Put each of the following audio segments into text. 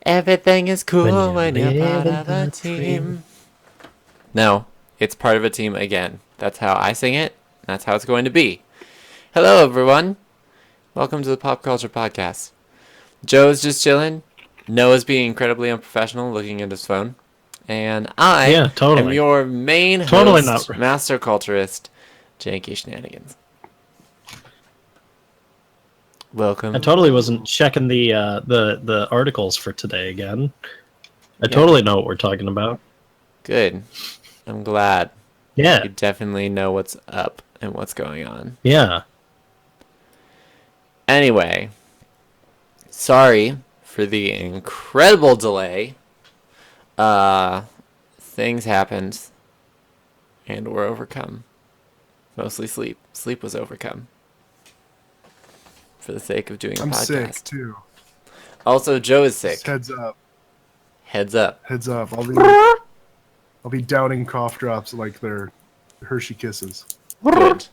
Everything is cool When when you you're part live in of a the team. No, it's part of a team again. That's how I sing it. That's how it's going to be. Hello, everyone. Welcome to the Pop Culture Podcast. Joe's just chilling. Noah's being incredibly unprofessional, looking at his phone. And I Yeah, am totally. your main Totally host, not. master culturist, Janky Shenanigans. I Welcome. totally wasn't checking the articles for today again. I Yeah. totally know what we're talking about. Good. I'm glad. Yeah, You definitely know what's up and what's going on. yeah. Anyway, sorry for the incredible delay. Things happened and were overcome. Mostly sleep. Sleep was overcome for the sake of doing a I'm podcast. sick too. Also, Joe is sick. Just heads up. Heads up. Heads up. I'll be downing cough drops like they're Hershey Kisses Good.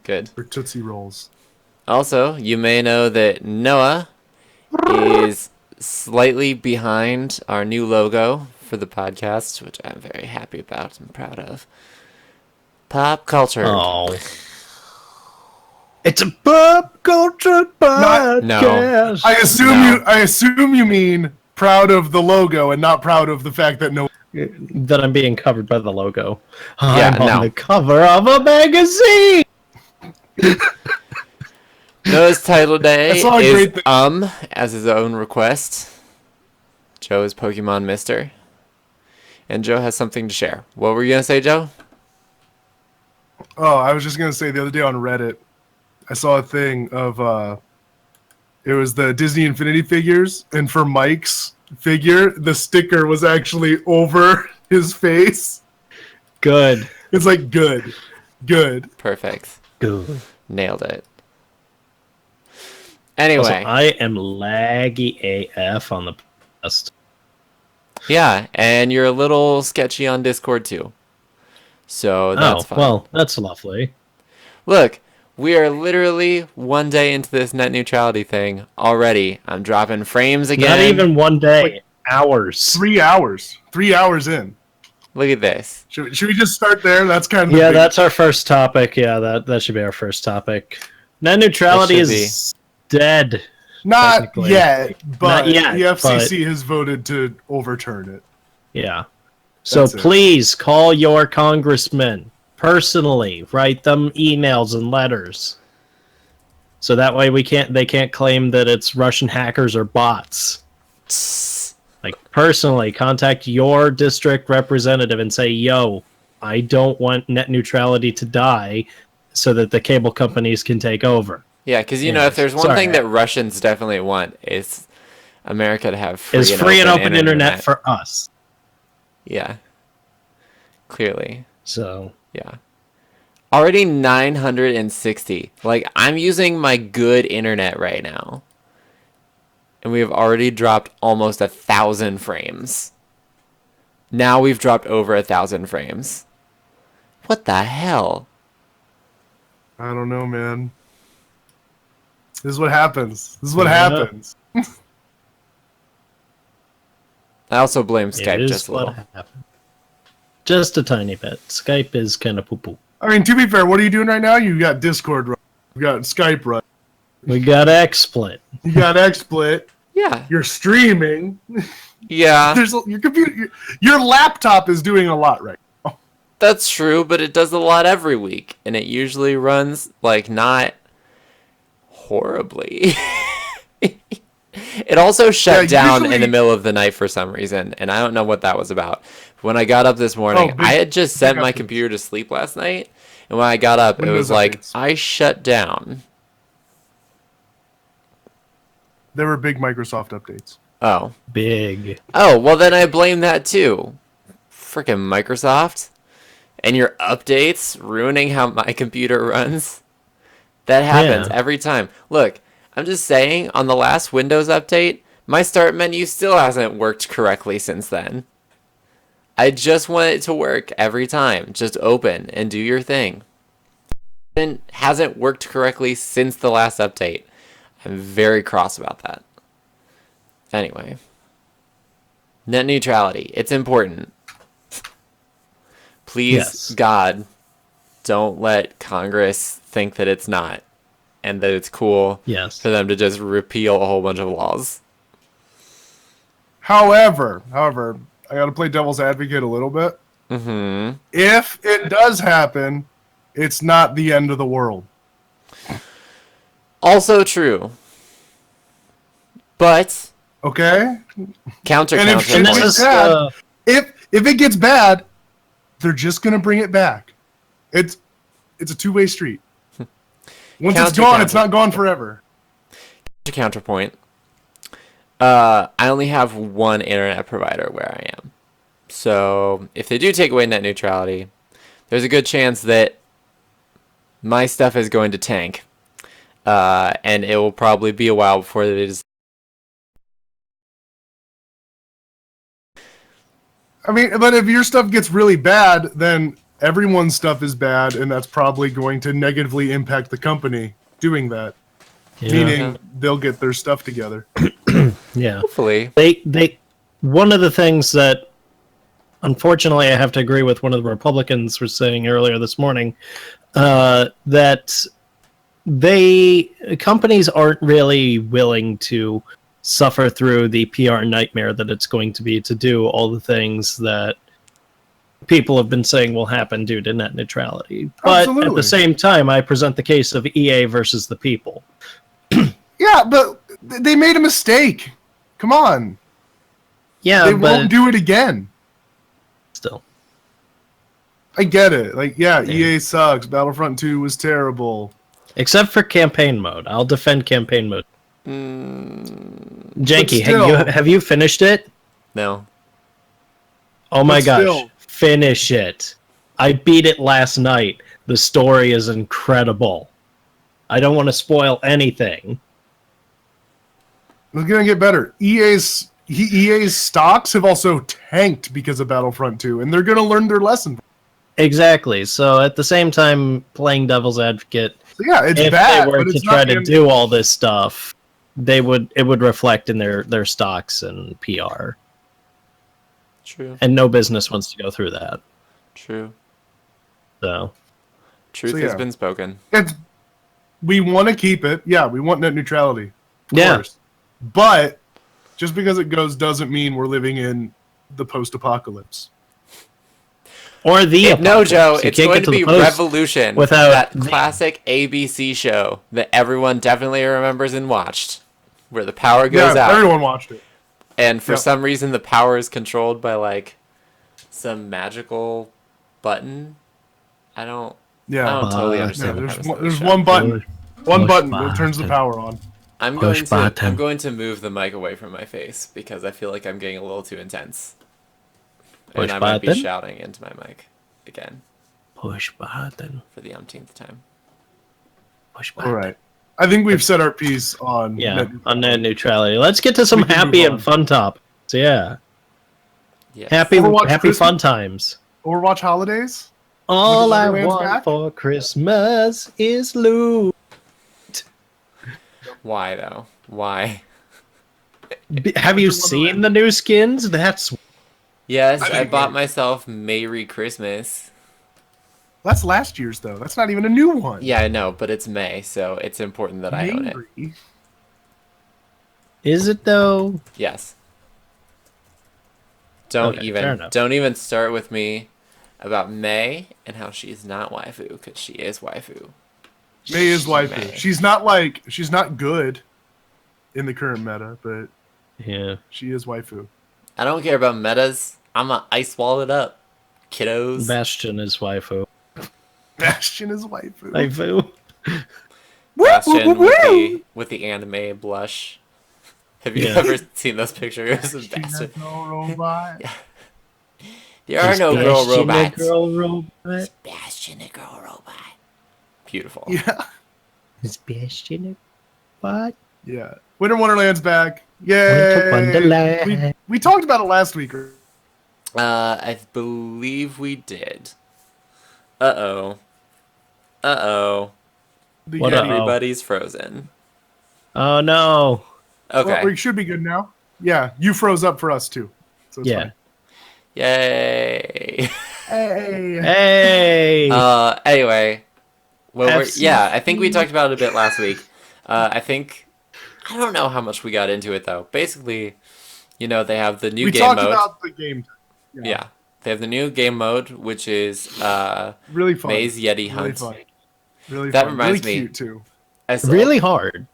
Good. or Tootsie Rolls. Also, you may know that Noah is slightly behind our new logo for the podcast, which I'm very happy about and proud of. Pop culture. Oh. It's a pop culture podcast. I assume you mean proud of the logo and not proud of the fact that no. That I'm being covered by the logo. Yeah, I'm on no. the cover of a magazine. Noah's title today I saw a is great thing. as his own request. Joe is Pokemon Mister. And Joe has something to share. What were you going to say, Joe? Oh, I was just gonna say the other day on Reddit, I saw a thing of it was the Disney Infinity figures, and for Mike's figure, the sticker was actually over his face. Good. It's like good. Perfect. Good. Nailed it. Also, Anyway. I am laggy AF on the podcast. Yeah, and you're a little sketchy on Discord too. So that's fine. Well, that's lovely. Look, we are literally one day into this net neutrality thing already. I'm dropping frames again. Not even one day. Hours. 3 hours. 3 hours in. Look at this. Should we just start there? That's kind of the Yeah, big- that's our first topic. Yeah, that should be our first topic. Net neutrality That should is dead. not technically. yet, but Not yet, the FCC has voted to overturn it. Yeah. So That's it. please call your congressman personally. Write them emails and letters. So that way they can't claim that it's Russian hackers or bots. Like, personally, contact your district representative and say, yo, I don't want net neutrality to die so that the cable companies can take over. Yeah, because, you know, Yeah, if there's one sorry. thing that Russians definitely want, it's America to have free, It's free and open internet for us. Yeah. Clearly. So, Yeah. Already 960. Like, I'm using my good internet right now. And we have already dropped almost 1,000 frames. Now we've dropped over 1,000 frames. What the hell? I don't know, man. This is what happens. Yeah. happens. I also blame it Skype is just a what little. happened. Just a tiny bit. Skype is kind of poo-poo. I mean, to be fair, what are you doing right now? You got Discord running. You got Skype running. We got XSplit. You got XSplit. Yeah. You're streaming. Yeah. Your computer, your laptop is doing a lot right. That's true, but it does a lot every week. And it usually runs, like, not horribly. It also shut down in the usually- middle of the night for some reason, and I don't know what that was about. When I got up this morning, big- I had just sent big my updates. computer to sleep last night, and when I got up, it was Windows like, updates. I shut down. There were big Microsoft updates. Oh. Big. Oh, well then I blame that too. Frickin' Microsoft. And your updates ruining how my computer runs. That happens Yeah. every time. Look, I'm just saying, on the last Windows update, my start menu still hasn't worked correctly since then. I just want it to work every time. Just open and do your thing. It hasn't worked correctly since the last update. I'm very cross about that. Anyway. Net neutrality. It's important. Please, Yes. God, don't let Congress think that it's not and that it's cool Yes. for them to just repeal a whole bunch of laws. However, I got to play devil's advocate a little bit. Mm-hmm. If it does happen, it's not the end of the world. Also true. But Okay? counter. And if And shit this gets is bad, if it gets bad, they're just gonna bring it back. It's a two-way street. Once it's gone, it's not gone forever. Counterpoint. I only have one internet provider where I am. So if they do take away net neutrality, there's a good chance that my stuff is going to tank. And it will probably be a while before it is. I mean, but if your stuff gets really bad, then everyone's stuff is bad, and that's probably going to negatively impact the company doing that. Yeah. Meaning they'll get their stuff together. Yeah. Hopefully. They one of the things that unfortunately I have to agree with one of the Republicans was saying earlier this morning, that companies aren't really willing to suffer through the PR nightmare that it's going to be to do all the things that people have been saying will happen due to net neutrality. But at Absolutely. the same time, I present the case of EA versus the people. Yeah, but they made a mistake. Come on. Yeah, They but won't do it again. still. I get it. Like, yeah, EA sucks. Battlefront 2 was terrible. Except for campaign mode. I'll defend campaign mode. Janky, still- have you finished it? No. Oh my But gosh. still- Finish it. I beat it last night. The story is incredible. I don't want to spoil anything. It's gonna get better. EA's stocks have also tanked because of Battlefront 2, and they're gonna learn their lesson. Exactly. So at the same time, playing devil's advocate, So yeah, it's if bad. they were but to it's try not to gonna- do all this stuff, it would reflect in their stocks and PR. True. And no business wants to go through that. True. So Truth So, has yeah. been spoken. We want to keep it. Yeah, we want net neutrality. Of yeah. course. But just because it goes doesn't mean we're living in the post-apocalypse. Or the No, apocalypse. Joe, You it's can't going get to the be post Revolution. without that the- classic ABC show that everyone definitely remembers and watched, where the power goes Yeah, out. everyone watched it. And for Yep. some reason, the power is controlled by like some magical button. I don't Yeah. totally Yeah, understand. the there's premise one, of the there's show. one button. One Push button that turns the button. power on. I'm Push button. I'm going to move the mic away from my face because I feel like I'm getting a little too intense, Push and I might be button? shouting into my mic again Push button. for the umpteenth time. Push button. All right. I think we've said our piece on Yeah, on net neutrality. Let's get to some We can happy move and on. fun topics. Yeah. Yes. Happy Overwatch happy Christmas? fun times. Overwatch holidays. All I Borderlands want back? for Christmas is loot. Why though? Why? Have you Wonderland. seen the new skins? That's Yes, I I think bought it- myself Merry Christmas. That's last year's though. That's not even a new one. Yeah, I know, but it's May, so it's important that I own it. Maybe. is it though? Yes. Don't Okay, fair enough. don't even start with me about May and how she's not waifu, because she is waifu. May is waifu. May. She's not good in the current meta, but Yeah. she is waifu. I don't care about metas. I'm a ice wall it up, kiddos. Bastion is waifu. Bastion is waifu. Waifu. Bastion Woo! with the anime blush. Have you Yeah. ever seen those pictures of She's Bastion? a no robot. There are no girl Bastion a robots. girl robot. Bastion a girl robot. Beautiful. Yeah. Is Bastion a what? Yeah. Winter Wonderland's back. Winter Yay! Wonderland. We talked about it last week. I believe we did. Uh-oh. Uh-oh. The What Yeti. Uh-oh. Everybody's frozen. Oh no. Okay. Well, we should be good now. Yeah, you froze up for us too. So it's Yeah. fine. Yay. Hey. Hey. Anyway, FC. I think we talked about it a bit last week. I don't know how much we got into it though. Basically, they have the new We game talked mode. about the game. Yeah. They have the new game mode, which is Really fun. Maze Yeti Really Hunt. fun. Really That fun. reminds really me. cute too. I saw, Really hard.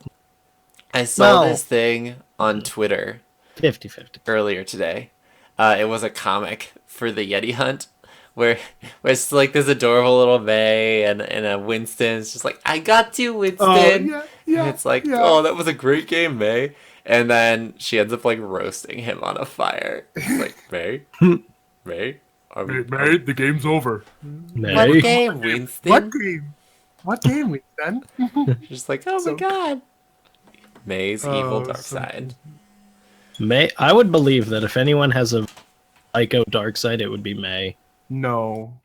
I saw Well- this thing on Twitter 50-50. earlier today. It was a comic for the Yeti Hunt where it's like this adorable little May and a Winston. It's just like, I got you, Winston. Oh, yeah, And it's like, yeah. oh, that was a great game, May. And then she ends up like roasting him on a fire. It's like, May? May? Are we, Mary, the game's over. What Hey. game, Winston? What game? What game, Winston? Just like, oh So- my god. May's evil Oh, dark so side. May. I would believe that if anyone has a Ico dark side, it would be May. No.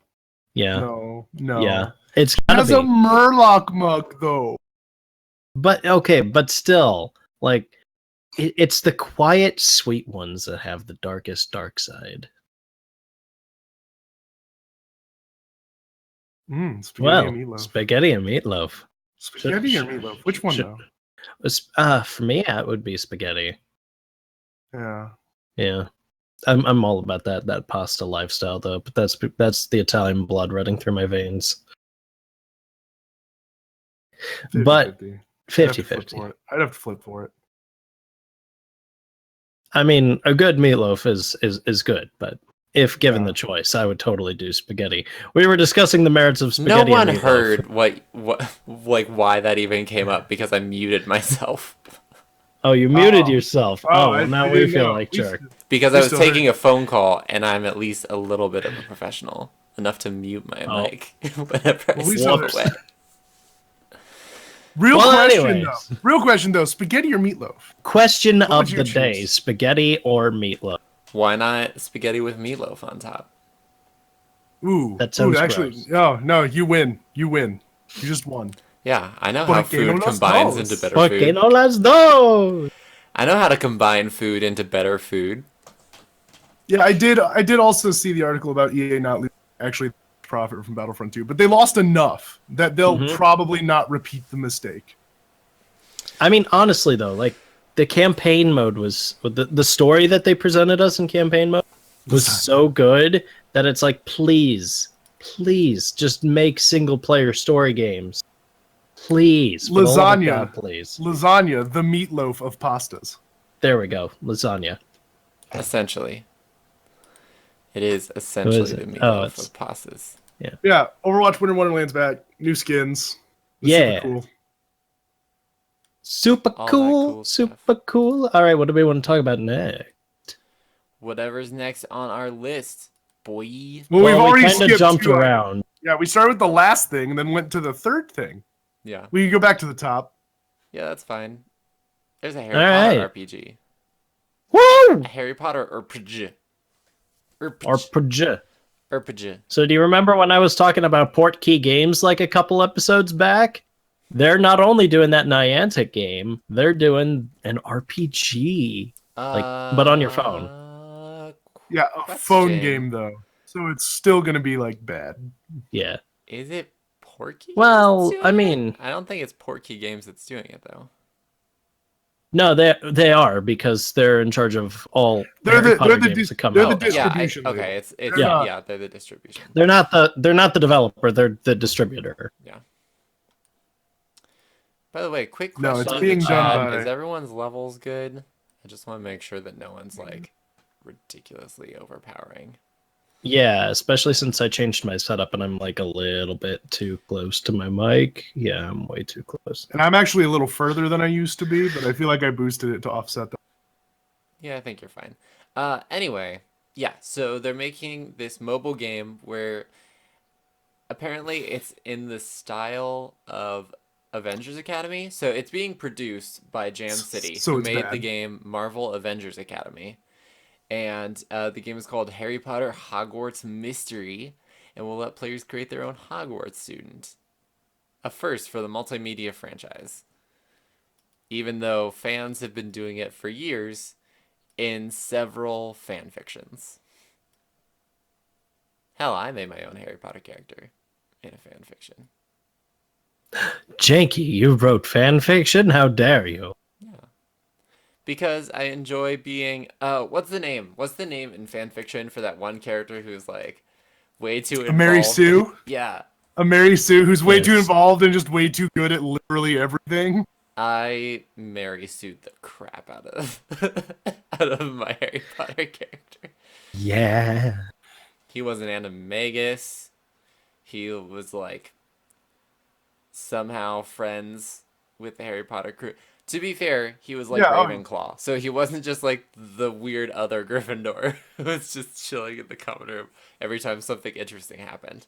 Yeah. No. Yeah. It's gotta Has be. a Murloc mug though. But okay, but still, like, it's the quiet, sweet ones that have the darkest dark side. Spaghetti Well, and meatloaf. spaghetti and meatloaf. Spaghetti or meatloaf? Which one should- though? For me, it would be spaghetti. Yeah. Yeah, I'm all about that pasta lifestyle though. But that's the Italian blood running through my veins. But 50-50. 50-50. I'd have to flip for it. I mean, a good meatloaf is good, but if given Yeah. the choice, I would totally do spaghetti. We were discussing the merits of No spaghetti. one and meatloaf. heard why that even came up because I muted myself. Oh, you muted Oh. yourself. Oh, Oh, I now we didn't feel know. like We jerk. Because We I was still taking a phone call and I'm at least a little bit of a professional. Enough to mute my Oh. mic whenever I Well, we step still- away. Real Well, question anyways. though. Real question though. Spaghetti or meatloaf? Question What of would you the choose? day: spaghetti or meatloaf? Why not spaghetti with meatloaf on top? Ooh. That sounds actually. gross. No. You win. You win. You just won. Yeah, I know how Porque no food los combines dos. into better Porque food. no las dos? I know how to combine food into better food. Yeah, I did also see the article about EA not actually profit from Battlefront 2, but they lost enough that they'll Mhm. probably not repeat the mistake. I mean, honestly though, like the campaign mode was the story that they presented us in campaign mode was so good that it's like, please, just make single player story games, please. For the love of Lasagna. God, please. Lasagna, the meatloaf of pastas. There we go, lasagna. Essentially. It is essentially is the it? meatloaf Oh, it's- of pastas. Yeah, Overwatch Winter Wonderland's back. New skins. It's Yeah. super cool. Super All that cool, cool super stuff. cool. All right, what do we want to talk about next? Whatever's next on our list, boy. Well, we've already kind of skipped jumped two around. Yeah, we started with the last thing and then went to the third thing. Yeah. We can go back to the top. Yeah, that's fine. There's a Harry All Potter right. RPG. Woo! A Harry Potter RPG. Or RPG. Prj. RPG. So do you remember when I was talking about Portkey Games like a couple episodes back? They're not only doing that Niantic game, they're doing an RPG. but on your phone. Yeah, a phone Question. game though. So it's still gonna be like bad. Yeah. Is it Porky? Well, that's I doing mean- it? I don't think it's Porky Games that's doing it though. No, they are because they're in charge of all They're Harry the- Potter they're the games dis- that come they're the out. dis- Yeah, Distribution okay, label. it's They're yeah, not- yeah, they're the distribution. They're not the developer, they're the distributor. By the way, quick No, question it's in being the done chat. by- Is everyone's levels good? I just want to make sure that no one's like ridiculously overpowering. Yeah, especially since I changed my setup and I'm like a little bit too close to my mic. Yeah, I'm way too close. And I'm actually a little further than I used to be, but I feel like I boosted it to offset that. Yeah, I think you're fine. Anyway, yeah, so they're making this mobile game where apparently it's in the style of Avengers Academy. So it's being produced by Jam City, So who it's made bad. the game Marvel Avengers Academy. And the game is called Harry Potter Hogwarts Mystery, and will let players create their own Hogwarts student. A first for the multimedia franchise. Even though fans have been doing it for years, in several fan fictions. Hell, I made my own Harry Potter character in a fan fiction. Janky, you wrote fan fiction? How dare you? Because I enjoy being what's the name? What's the name in fan fiction for that one character who's like way too involved? Mary Sue? Yeah. A Mary Sue who's way too Yes. involved and just way too good at literally everything. I Mary Sued the crap out of out of my Harry Potter character. Yeah. He was an animagus. He was like somehow friends with the Harry Potter crew. To be fair, he was like Yeah, Ravenclaw, so he wasn't just like the weird other Gryffindor who was just chilling in the common room every time something interesting happened.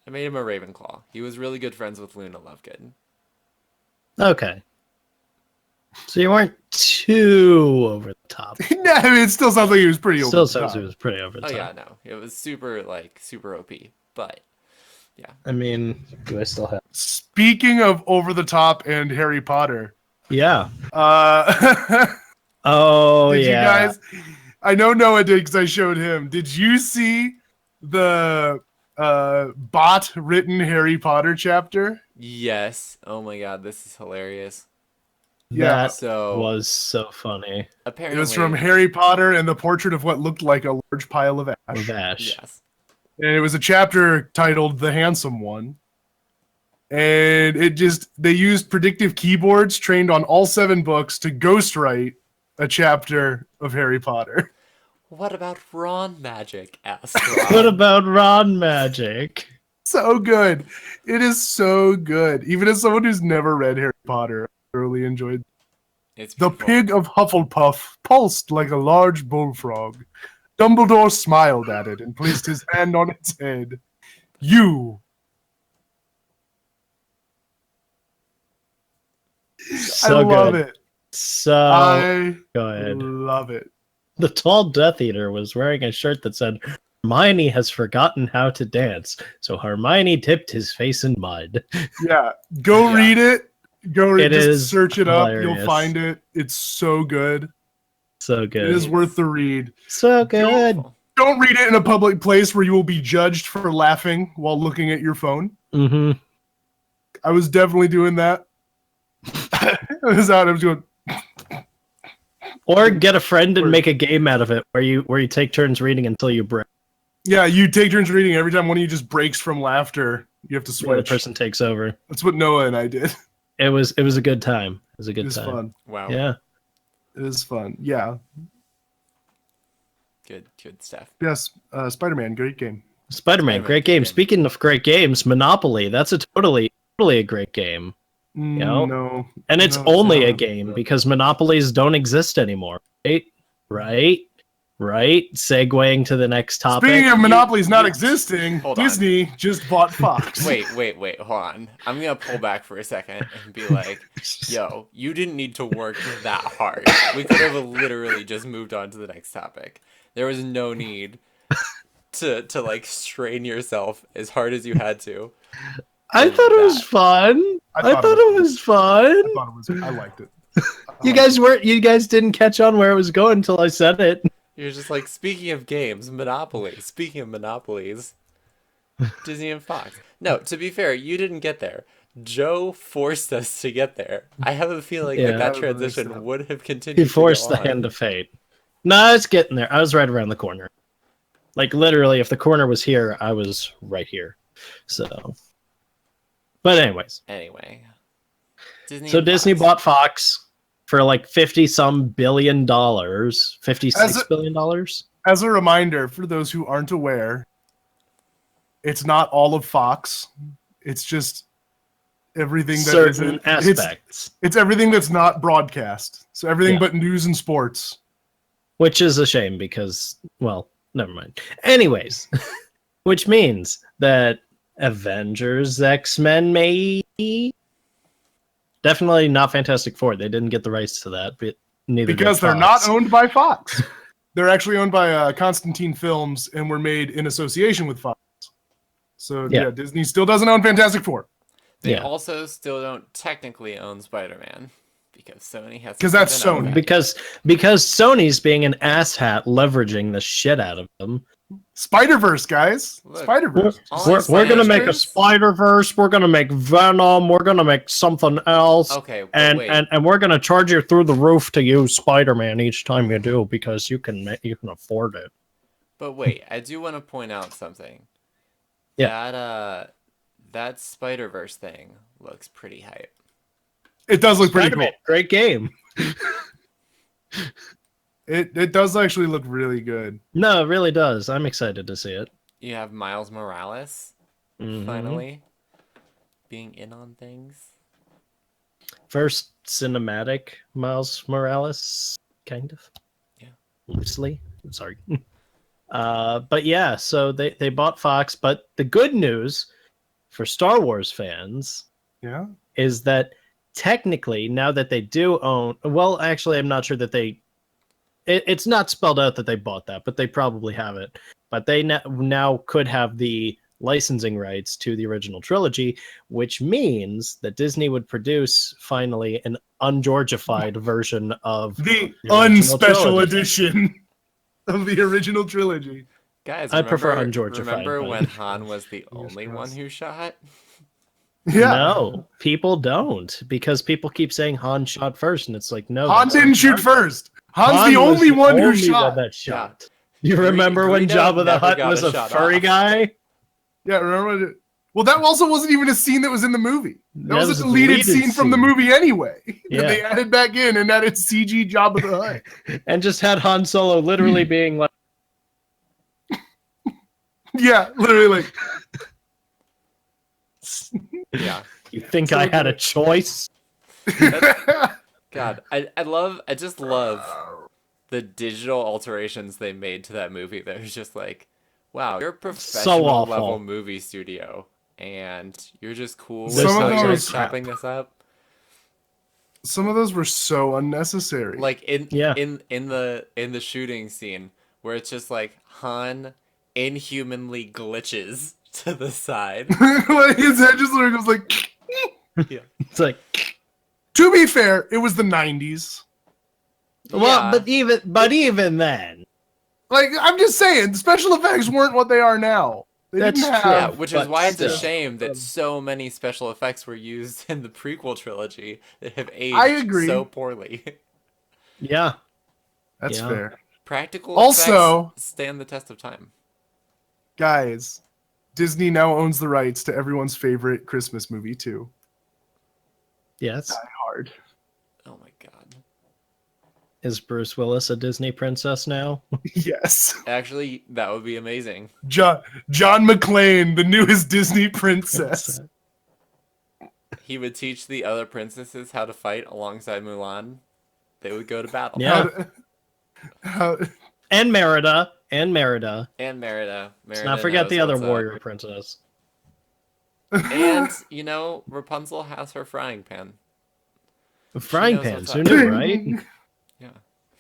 I made him a Ravenclaw. He was really good friends with Luna Lovegood. Okay. So you weren't too over the top. No, I mean, it still sounds like he was pretty Still over the sounds top. it was pretty over the Oh top. yeah, no, it was super OP, but I mean, do I still have? Speaking of over the top and Harry Potter, Yeah. uh, Oh did yeah. you guys? I know Noah did because I showed him. Did you see the bot written Harry Potter chapter? yes. Oh my god, this is hilarious. Yeah. That So was so funny. It apparently was from Harry Potter and the portrait of what looked like a large pile of ash. Vash. Yes. And it was a chapter titled The Handsome One. And they used predictive keyboards trained on all 7 books to ghostwrite a chapter of Harry Potter. What about Ron magic? Asked What Ron. about Ron magic? So good. It is so good. Even as someone who's never read Harry Potter, I thoroughly enjoyed. It's The beautiful. pig of Hufflepuff pulsed like a large bullfrog. Dumbledore smiled at it and placed his hand on its head. You. So I love good. it. So I good. love it. The tall Death Eater was wearing a shirt that said, Hermione has forgotten how to dance, so Hermione dipped his face in mud. Yeah. Go Yeah. read it. Go read It just is search it up. You'll hilarious. find it. It's so good. So It good. is worth the read. So good. Beautiful. Don't read it in a public place where you will be judged for laughing while looking at your phone. Mm-hmm. I was definitely doing that. I was out. I was doing. Or get a friend and Or- make a game out of it where you take turns reading until you break. Yeah, you take turns reading. Every time one of you just breaks from laughter, you have to The other switch. person takes over. That's what Noah and I did. It was a good time. It was a It good was time. fun. Wow. Yeah. It was fun. Yeah. Good stuff. Yes. Spider-Man, great game. Spider-Man, Spider-Man, great good game. game. Speaking of great games, Monopoly, that's a totally a great game. know? No. And it's No, only no, a game because monopolies don't exist anymore. Right? Segueing to the next topic. Speaking of monopolies not you- existing, hold on. Disney just bought Fox. Wait, hold on. I'm gonna pull back for a second and be like, yo, you didn't need to work that hard. We could have literally just moved on to the next topic. There was no need to like strain yourself as hard as you had to. I thought it was fun. I thought it was fun. I liked it. You guys didn't catch on where it was going until I said it. You're just like, speaking of games, Monopoly. Speaking of monopolies, Disney and Fox. No, to be fair, you didn't get there. Joe forced us to get there. I have a feeling Yeah. that That was the next transition step. would have continued. He forced to the go on. hand of fate. No, it's getting there. I was right around the corner. Like literally, if the corner was here, I was right here. So, but anyways, Anyway, Disney. so and Disney Fox. bought Fox for like $50-some billion, As $56 a- billion. As a reminder, for those who aren't aware, it's not all of Fox. It's just everything that Certain isn't- aspects, It's everything that's not broadcast. So everything Yeah. but news and sports. which is a shame because, well, never mind. Anyways, which means that Avengers, X-Men, maybe. Definitely not Fantastic Four. They didn't get the rights to that, but neither did Because they're Fox. not owned by Fox. They're actually owned by Constantine Films and were made in association with Fox. So Yeah. yeah, Disney still doesn't own Fantastic Four. They Yeah. also still don't technically own Spider-Man. Because Sony has. 'Cause that's something Sony. over. Because Sony's being an asshat, leveraging the shit out of them. Spider-Verse, guys. Look. Spider-Verse. All We're, I'm we're gonna saying make a is- Spider-Verse. We're gonna make Venom. We're gonna make something else. Okay, but And, wait. and we're gonna charge you through the roof to use Spider-Man each time you do because you can afford it. But wait, I do want to point out something. Yeah. That Spider-Verse thing looks pretty hype. It does look pretty Spider-Man, cool. great game. It does actually look really good. No, it really does. I'm excited to see it. You have Miles Morales Mhm. finally being in on things. First cinematic Miles Morales, kind of. Yeah. Loosely. Sorry. But yeah, so they bought Fox, but the good news for Star Wars fans Yeah. is that technically now that they do own, well, actually I'm not sure that it's not spelled out that they bought that, but they probably have it. But they now could have the licensing rights to the original trilogy, which means that Disney would produce finally an ungeorgified version of The The original unspecial trilogy. edition of the original trilogy. Guys, I prefer remember- ungeorgified, Remember but- when Han was the Fingers only one crossed. who shot? Yeah. No, people don't, because people keep saying Han shot first, and it's like, no. Han that's didn't not shoot true. first. Han's Han the was only one who only shot. that shot. You remember when Greedo Jabba the never Hutt got was a a shot furry off. guy? Yeah, remember? Well, that also wasn't even a scene that was in the movie. That was a the deleted scene from the movie anyway. Yeah. That they added back in, and that it's CG Jabba the Hutt. And just had Han Solo literally being like, Yeah, literally like. Yeah. "You think I had a choice?" God, I just love the digital alterations they made to that movie. That was just like, wow, you're a professional awful. level movie studio, and you're just cool with Some how of you're those- chopping this up. Some of those were so unnecessary. Like in Yeah. in the shooting scene where it's just like Han inhumanly glitches to the side. like his head just literally goes like. Yeah. It's like, To be fair, it was the '90s. well, Yeah. but even then, Like I'm just saying, the special effects weren't what they are now. They That's didn't have. true. Yeah, which is but why it's a still. shame that so many special effects were used in the prequel trilogy that have aged I agree. so poorly. yeah, That's Yeah. fair, Practical Also- effects stand the test of time. guys. Disney now owns the rights to everyone's favorite Christmas movie too. yes. Die Hard. Oh my god. Is Bruce Willis a Disney princess now? Yes, Actually, that would be amazing. John McClane, the newest Disney princess. He would teach the other princesses how to fight alongside Mulan. They would go to battle. Yeah. How- And Merida. And Merida. And Merida. Let's not forget knows the other what's up. warrior princess. And, you know, Rapunzel has her frying pan. Frying knows pans. what's Who up. knew, right? Yeah,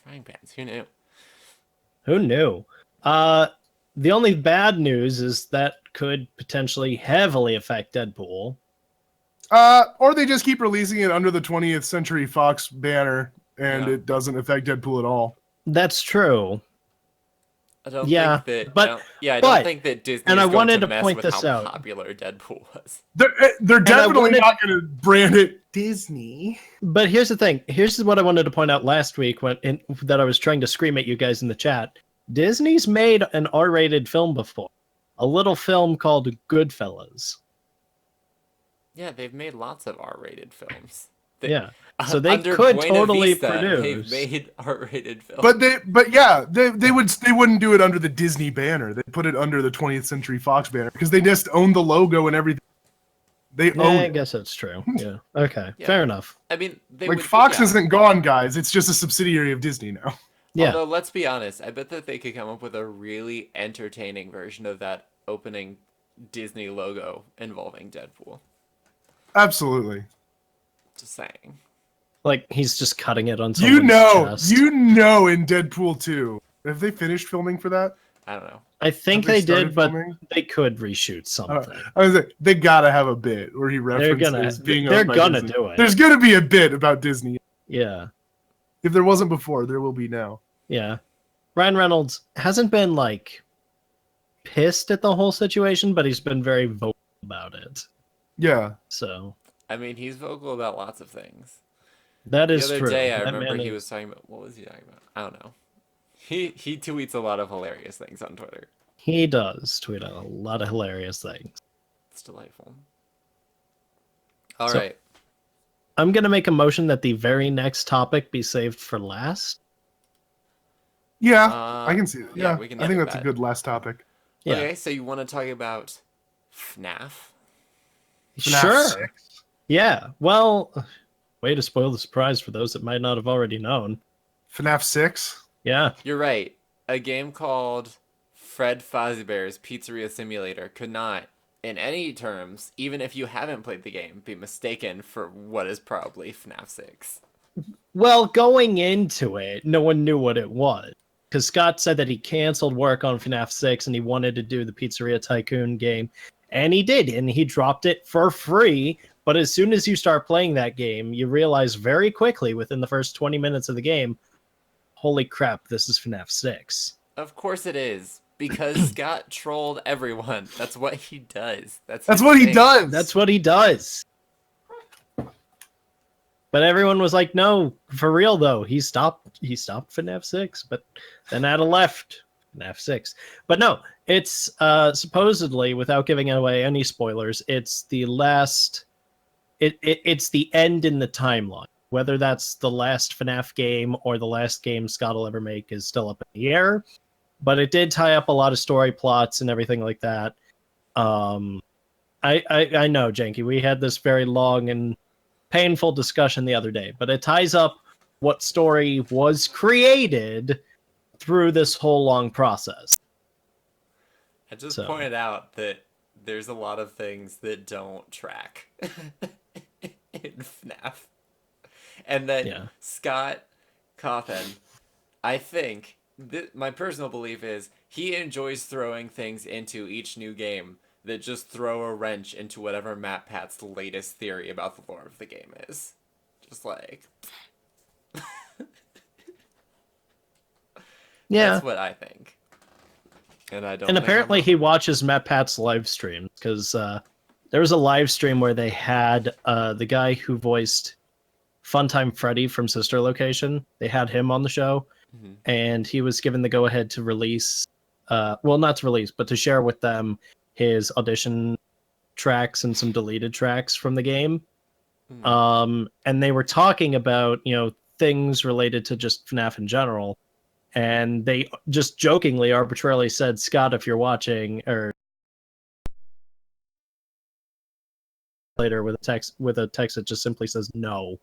frying pans. Who knew? Who knew? The only bad news is that could potentially heavily affect Deadpool. Or they just keep releasing it under the 20th Century Fox banner, and Yeah. it doesn't affect Deadpool at all. That's true. I don't Yeah, think that. but- I don't, yeah, I but- don't think that Disney and is I going wanted to to mess point with this how out. popular Deadpool was. They're definitely wanted- not going to brand it Disney. But here's the thing. Here's what I wanted to point out last week that I was trying to scream at you guys in the chat. Disney's made an R-rated film before. A little film called Goodfellas. Yeah, they've made lots of R-rated films. Yeah. So they Under could Buena totally Vista, produce. They've made R-rated films. But yeah, they wouldn't do it under the Disney banner. They put it under the 20th Century Fox banner because they just own the logo and everything. They Yeah, own I it. guess that's true. Yeah. Okay. Yeah. Fair enough. I mean, they Like would, Fox yeah. isn't gone, guys. It's just a subsidiary of Disney now. Yeah. Although, let's be honest, I bet that they could come up with a really entertaining version of that opening Disney logo involving Deadpool. Absolutely. Just saying. Like he's just cutting it on You someone's know, chest. in Deadpool 2. Have they finished filming for that? I don't know. I think Have they started did, but filming? they could reshoot something. I was like, they gotta have a bit where he They're references being they're owned by gonna Disney. do it. There's gonna be a bit about Disney. Yeah. If there wasn't before, there will be now. Yeah. Ryan Reynolds hasn't been like pissed at the whole situation, but he's been very vocal about it. Yeah. So I mean, he's vocal about lots of things. that The is other true. day, I That remember man he is- was talking about, what was he talking about? I don't know. He tweets a lot of hilarious things on Twitter. He does tweet out a lot of hilarious things. It's delightful. All So- right. I'm gonna make a motion that the very next topic be saved for last. Yeah, Uh, I can see it. yeah, Yeah, we can I think edit that's that. a good last topic. Yeah. Okay, so you want to talk about FNAF? FNAF Sure. 6. Yeah. Well, way to spoil the surprise for those that might not have already known. FNAF 6. Yeah. You're right. A game called Fred Fazbear's Pizzeria Simulator could not, in any terms, even if you haven't played the game, be mistaken for what is probably FNAF 6. Well, going into it, no one knew what it was. Because Scott said that he canceled work on FNAF 6 and he wanted to do the Pizzeria Tycoon game. And he did, and he dropped it for free. But as soon as you start playing that game, you realize very quickly within the first 20 minutes of the game, holy crap, this is FNAF 6. Of course it is, because Scott trolled everyone. That's what he does. That's That's his what he thing. does. That's what he does. But everyone was like, no, for real though. He stopped FNAF 6, but then Ada left FNAF 6. But no, it's supposedly, without giving away any spoilers, it's the last it's the end in the timeline. Whether that's the last FNAF game or the last game Scott will ever make is still up in the air. But it did tie up a lot of story plots and everything like that. I know, Janky, we had this very long and painful discussion the other day, but it ties up what story was created through this whole long process. I just So- pointed out that there's a lot of things that don't track in FNAF. And that Yeah. Scott Cawthon, I think, my personal belief is he enjoys throwing things into each new game that just throw a wrench into whatever Matt Pat's latest theory about the lore of the game is. Just like, Yeah. that's what I think. And I don't And think I'm apparently wrong. he watches Matt Pat's live streams because there was a live stream where they had the guy who voiced Funtime Freddy from Sister Location. They had him on the show, Mhm. and he was given the go ahead to release, well, not to release, but to share with them his audition tracks and some deleted tracks from the game. And they were talking about, things related to just FNAF in general. And they just jokingly, arbitrarily said, Scott, if you're watching, or later with a text that just simply says no.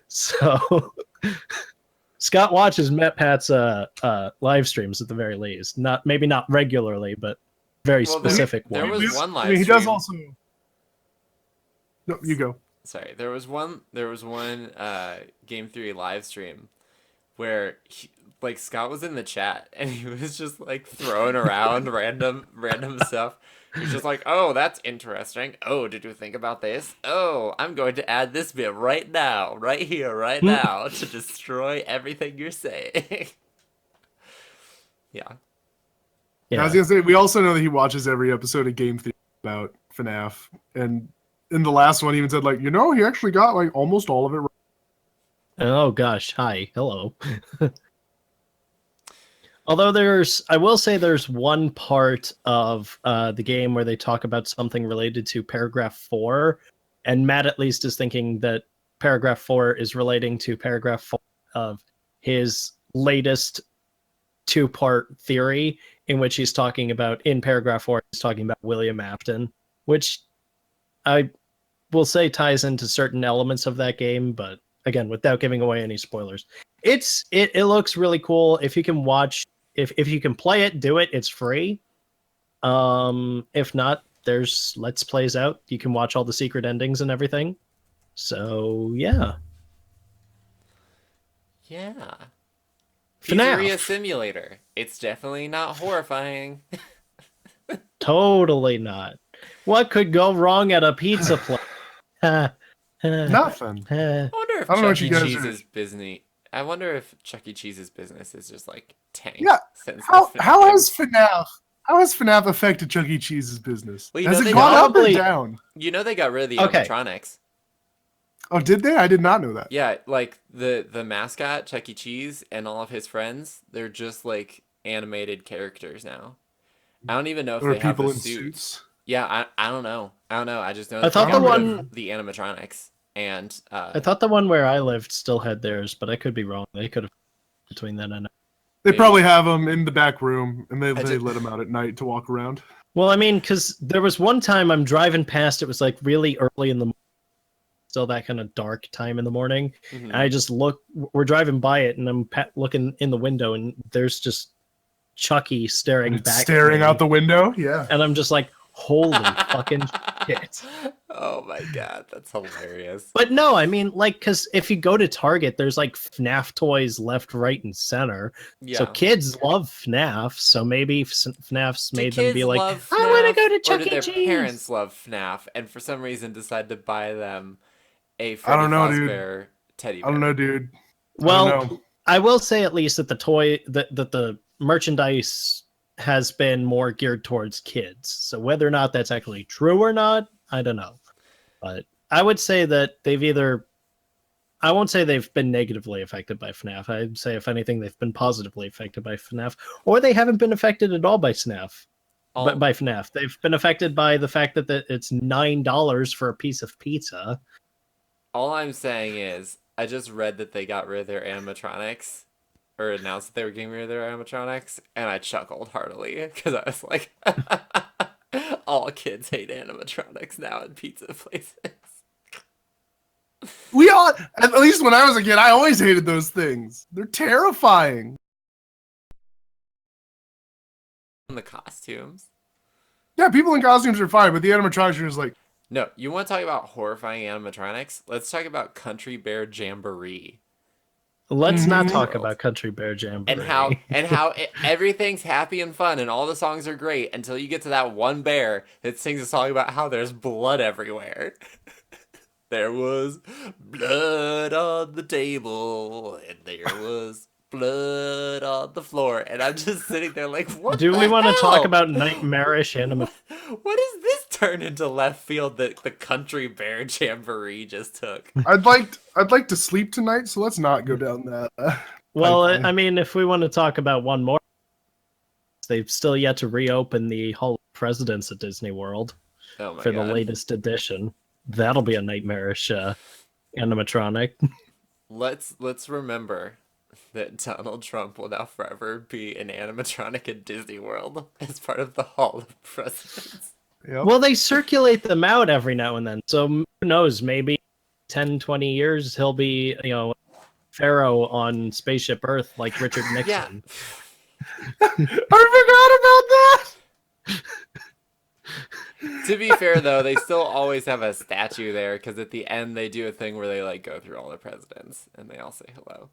So Scott watches Matt Pat's live streams at the very least. Maybe not regularly, but very Well, specific there ones. was one live he does stream. also. No, you go. Sorry, there was one Game Theory live stream where Scott was in the chat and he was just like throwing around random stuff. He was just like, "Oh, that's interesting. Oh, did you think about this? Oh, I'm going to add this bit right now, right here, right now, to destroy everything you're saying." Yeah. I was gonna say we also know that he watches every episode of Game Theory about FNAF, and in the last one, he even said he actually got almost all of it. Right. Oh gosh, hi, hello. Although I will say there's one part of the game where they talk about something related to paragraph 4, and Matt at least is thinking that paragraph 4 is relating to paragraph 4 of his latest 2-part theory, in which he's talking about, in paragraph 4, he's talking about William Afton, which I will say ties into certain elements of that game, but again, without giving away any spoilers. It looks really cool. If you can watch, if you can play it, do it. It's free. If not, there's Let's Plays out. You can watch all the secret endings and everything. So yeah. Yeah. FNAF. Pizzeria Simulator. It's definitely not horrifying. Totally not. What could go wrong at a pizza place? Nothing. I wonder if I don't know what Chuck you E. guys are. Cheese's business. I wonder if Chuck E. Cheese's business is just like tanked Yeah. since the How FNAF games. has FNAF affected Chuck E. Cheese's business? Well, you Has know it they gone up or probably- down? You know they got rid of the Okay. animatronics. Oh, did they? I did not know that. Yeah, like the mascot Chuck E. Cheese and all of his friends, they're just like animated characters now. I don't even know if There are they have people the in suits. suits. Yeah, I don't know. I don't know. I just know I that thought they the got rid of one- the animatronics and I thought the one where I lived still had theirs, but I could be wrong. They could have between then and now. They Maybe. probably have them in the back room, and they just- let them out at night to walk around. Well, I mean, because there was one time I'm driving past, it was like really early in the still that kind of dark time in the morning. Mhm. And I just we're driving by it, and I'm looking in the window, and there's just Chucky staring It's back, staring at me, out the window. Yeah. and I'm just like, holy fucking shit. Oh my god, that's hilarious. But no, I mean, like, because if you go to Target, there's like FNAF toys left, right, and center. Yeah. So kids love FNAF. So maybe FNAF's Do made them be kids like, love I want to FNAF, go to or Chuck did E. their Cheese. parents love FNAF and for some reason decide to buy them a I Freddy don't know, dude. Fazbear teddy bear? I don't know, dude. I Well, don't know. I will say at least that the merchandise has been more geared towards kids. So whether or not that's actually true or not, I don't know. But I would say that I won't say they've been negatively affected by FNAF. I'd say if anything, they've been positively affected by FNAF, or they haven't been affected at all by FNAF. All- By FNAF, they've been affected by the fact that it's $9 for a piece of pizza. All I'm saying is, I just read that they got rid of their animatronics, or announced that they were getting rid of their animatronics, and I chuckled heartily because I was like, all kids hate animatronics now in pizza places. We all, at least when I was a kid, I always hated those things. They're terrifying. And the costumes. Yeah, people in costumes are fine, but the animatronics are just like, No, you want to talk about horrifying animatronics? Let's talk about Country Bear Jamboree. Let's not Mhm. talk about Country Bear Jamboree. And how everything's happy and fun and all the songs are great until you get to that one bear that sings a song about how there's blood everywhere. There was blood on the table and there was blood on the floor, and I'm just sitting there like, what? Do we want to hell? talk about nightmarish anima? What is this turn into left field that the Country Bear Jamboree just took? I'd like to sleep tonight, so let's not go down that. Well, pipeline. I mean, if we want to talk about one more, they've still yet to reopen the Hall of Presidents at Disney World Oh my for god. the latest edition. That'll be a nightmarish animatronic. Let's remember that Donald Trump will now forever be an animatronic at Disney World as part of the Hall of Presidents. Yep. Well, they circulate them out every now and then. So who knows, maybe 10, 20 years he'll be, Pharaoh on Spaceship Earth like Richard Yeah. Nixon. I forgot about that. To be fair though, they still always have a statue there because at the end they do a thing where they like go through all the presidents and they all say hello.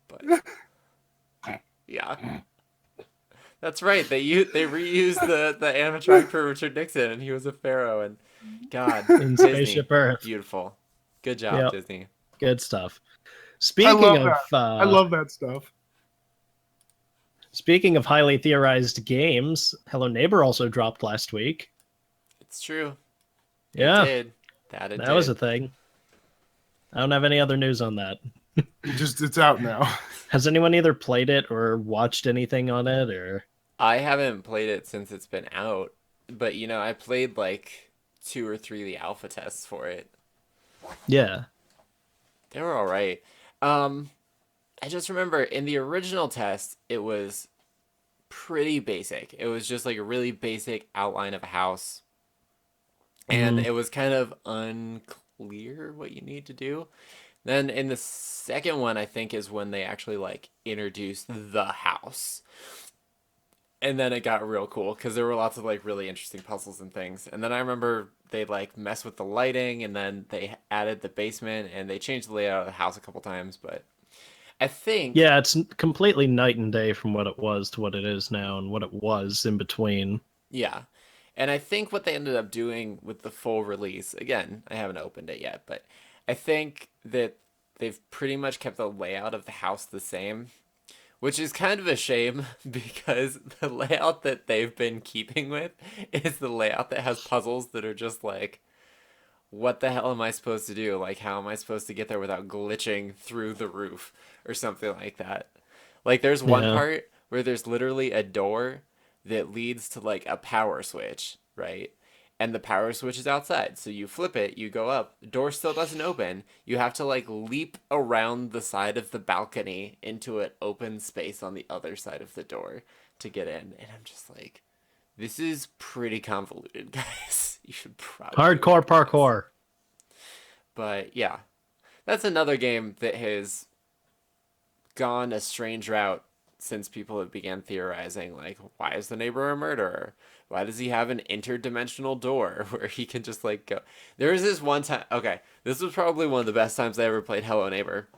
But yeah. That's right. They reused the animatronic for Richard Nixon and he was a pharaoh and God, In Disney, Spaceship Earth. beautiful. Good job, Yep. Disney. Good stuff. I Speaking love of that. I love that stuff. Speaking of highly theorized games, Hello Neighbor also dropped last week. It's true. Yeah, It did. It that was a did. thing. I don't have any other news on that. It's out now. Has anyone either played it or watched anything on it or I haven't played it since it's been out, but I played like 2 or 3 of the alpha tests for it. yeah. They were all right. I just remember in the original test, it was pretty basic. It was just like a really basic outline of a house. And it was kind of unclear what you need to do. Then in the second one, I think is when they actually like introduced the house. And then it got real cool because there were lots of like really interesting puzzles and things. And then I remember they like messed with the lighting and then they added the basement and they changed the layout of the house a couple times. But I think Yeah, it's completely night and day from what it was to what it is now and what it was in between. yeah. And I think what they ended up doing with the full release, again, I haven't opened it yet, but I think that they've pretty much kept the layout of the house the same, which is kind of a shame because the layout that they've been keeping with is the layout that has puzzles that are just like, what the hell am I supposed to do? Like, how am I supposed to get there without glitching through the roof or something like that? Like, there's one Yeah. part where there's literally a door that leads to like a power switch, right? And the power switch is outside. So you flip it, you go up, the door still doesn't open. You have to like leap around the side of the balcony into an open space on the other side of the door to get in. And I'm just like, this is pretty convoluted, guys. You should probably Hardcore look at this. parkour. But yeah, that's another game that has gone a strange route since people have began theorizing, like, why is the neighbor a murderer? Why does he have an interdimensional door where he can just like go? There was this one time. Okay, this was probably one of the best times I ever played Hello Neighbor.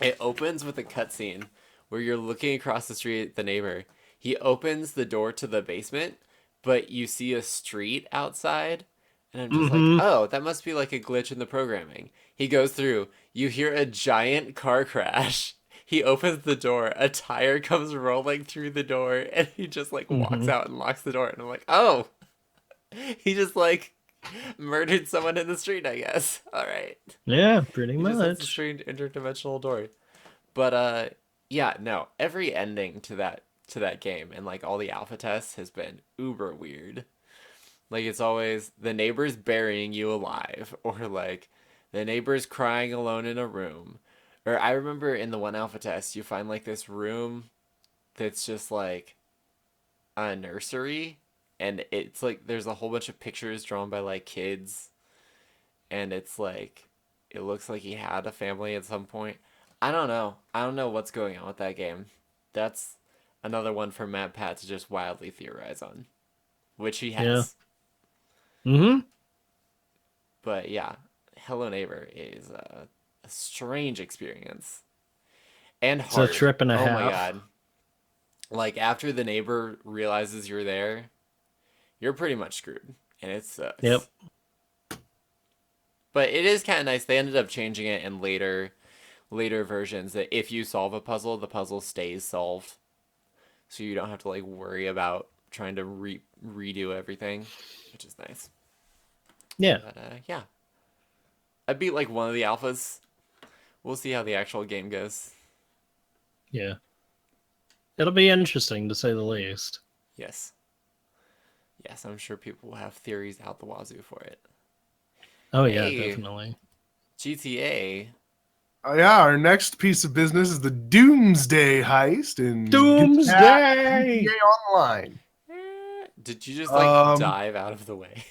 It opens with a cutscene where you're looking across the street at the neighbor. He opens the door to the basement, but you see a street outside. And I'm just like, Mm-hmm. oh, that must be like a glitch in the programming. He goes through, you hear a giant car crash. He opens the door, a tire comes rolling through the door, and he just like walks Mm-hmm. out and locks the door. And I'm like, oh, he just like murdered someone in the street, I guess. All right. Yeah, pretty He just has a much. strange interdimensional door. But yeah, no. Every ending to that game and like all the alpha tests has been uber weird. Like it's always the neighbor's burying you alive, or like the neighbor's crying alone in a room. Or I remember in the one alpha test, you find like this room that's just like a nursery, and it's like there's a whole bunch of pictures drawn by like kids, and it's like it looks like he had a family at some point. I don't know. I don't know what's going on with that game. That's another one for Matt Pat to just wildly theorize on, which he Yeah. has. Mm-hmm. But yeah, Hello Neighbor is a strange experience and It's a hard. trip and a Oh my half. god! Like after the neighbor realizes you're there, you're pretty much screwed, and it sucks. Yep. But it is kind of nice. They ended up changing it in later versions that if you solve a puzzle, the puzzle stays solved, so you don't have to like worry about trying to redo everything, which is nice. Yeah. But yeah, I beat like one of the alphas. We'll see how the actual game goes. Yeah. It'll be interesting to say the least. Yes. Yes, I'm sure people will have theories out the wazoo for it. Oh yeah, Hey. definitely. GTA. Yeah, our next piece of business is the Doomsday heist in Doomsday! GTA Online. Did you just like Um, dive out of the way?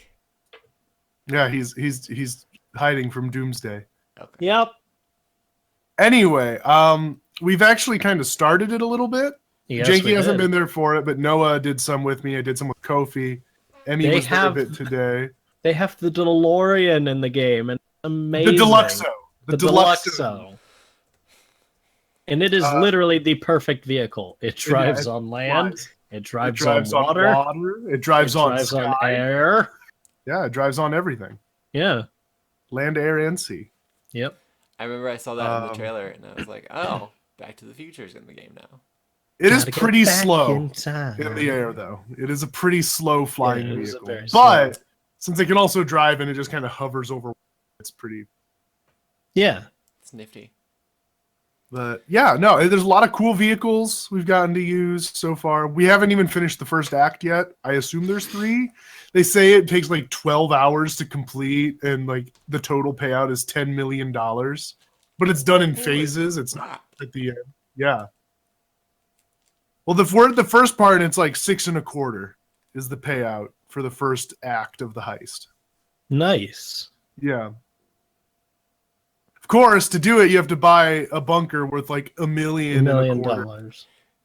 Yeah, he's hiding from Doomsday. Okay. Yep. Anyway, we've actually kind of started it a little bit. Yes, Janky we hasn't did. been there for it, but Noah did some with me. I did some with Kofi. Emmy They was there a have- bit today. They have the DeLorean in the game, and amazing. The Deluxo. The Deluxo. And it is literally the perfect vehicle. It drives on land. flies. It It drives, drives on water. It drives it on drives on sky. air. Yeah, it drives on everything. Yeah. Land, air, and sea. Yep. I remember I saw that in the Um, trailer and I was like, oh, Back to the Future's in the game now. It is Gotta get pretty back slow in time. in the air, though. It is a pretty slow flying Yeah, it is a vehicle. very But slow. since it can also drive and it just kind of hovers over, it's pretty. Yeah. It's nifty. But yeah, no, there's a lot of cool vehicles we've gotten to use so far. We haven't even finished the first act yet. I assume there's 3. They say it takes like 12 hours to complete, and like the total payout is $10 million. But it's done in Holy phases. It's not crap. at the end. Yeah. Well, the first part, it's like 6.25 is the payout for the first act of the heist. Nice. Yeah. Of course, to do it, you have to buy a bunker worth like $1 million $1 and a million. quarter. Not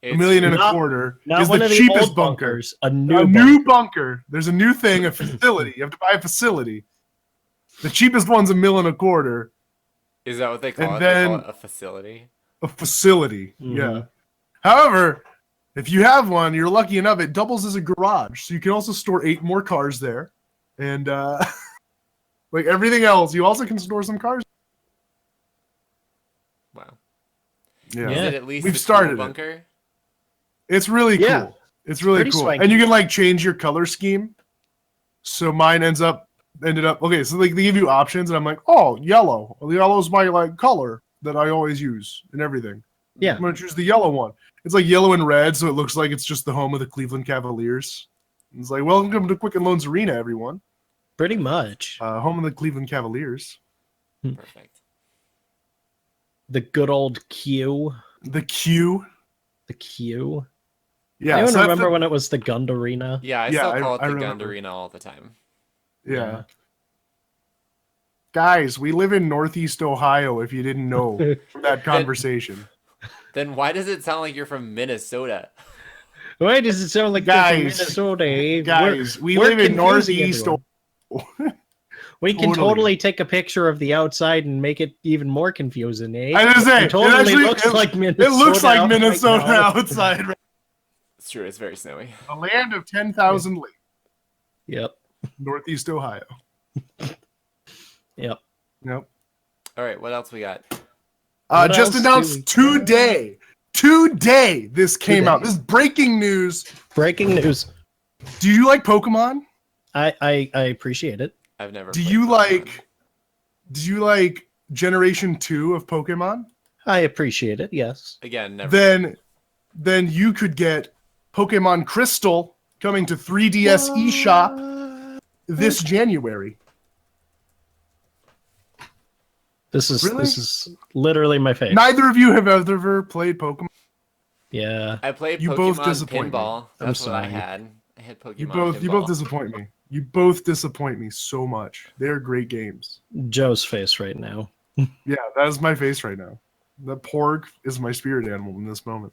$1 million and a Not- quarter is one the of the cheapest old bunker. bunkers. A A new new bunker. bunker. There's a new thing, a facility. You have to buy a facility. The cheapest one's $1 million and a quarter. Is that what they call And it? They call then- it a facility? A facility. Mhm. Yeah. However, if you have one, you're lucky enough, it doubles as a garage. So you can also store 8 more cars there. And like everything else, you also can store some cars. Yeah. Is Yeah. it at least We've a started cool it. bunker? It's really Yeah. cool. It's really pretty cool. swanky. And you can like change your color scheme. So mine ended up okay, so like they give you options and I'm like, oh, yellow. Well, yellow's my like color that I always use and everything. Yeah. I'm gonna choose the yellow one. It's like yellow and red, so it looks like it's just the home of the Cleveland Cavaliers. It's like, welcome to Quicken Loans Arena, everyone. Pretty much. Home of the Cleveland Cavaliers. Perfect. The good old Q. The Q. The Q. Yeah. Anyone so that's remember the- when it was the Gund Arena? Yeah, I Yeah, still I- call it I the remember. Gund Arena all the time. Yeah. Guys, we live in Northeast Ohio, if you didn't know from that conversation. Then why does it sound like you're from Minnesota? Why does it sound like they're from Guys, Minnesota? Eh? Guys, we we're live in confusing Northeast everyone. Ohio. We can Totally. totally take a picture of the outside and make it even more confusing, eh? I was gonna say, It totally it actually, looks like Minnesota. It looks like out Minnesota right now. outside. Right? It's true, it's very snowy. The land of 10,000 lakes, Yep. Northeast Ohio. Yep. Yep. All right, what else we got? What Just else do announced we- today this came Today. out. This is breaking news. Breaking news. Do you like Pokemon? I appreciate it. I've never Do played you Pokemon. like Generation 2 of Pokemon? I appreciate it. Yes. Again, never. Then you could get Pokemon Crystal coming to 3DS eShop this January. This is Really? this is literally my favorite. Neither of you have ever played Pokemon. Yeah. I played You Pokemon both disappoint me. Pinball. I'm That's what I sorry. had. I had Pokemon You Pinball. both disappoint me. You both disappoint me so much. They're great games. Joe's face right now. Yeah, that is my face right now. The Porg is my spirit animal in this moment.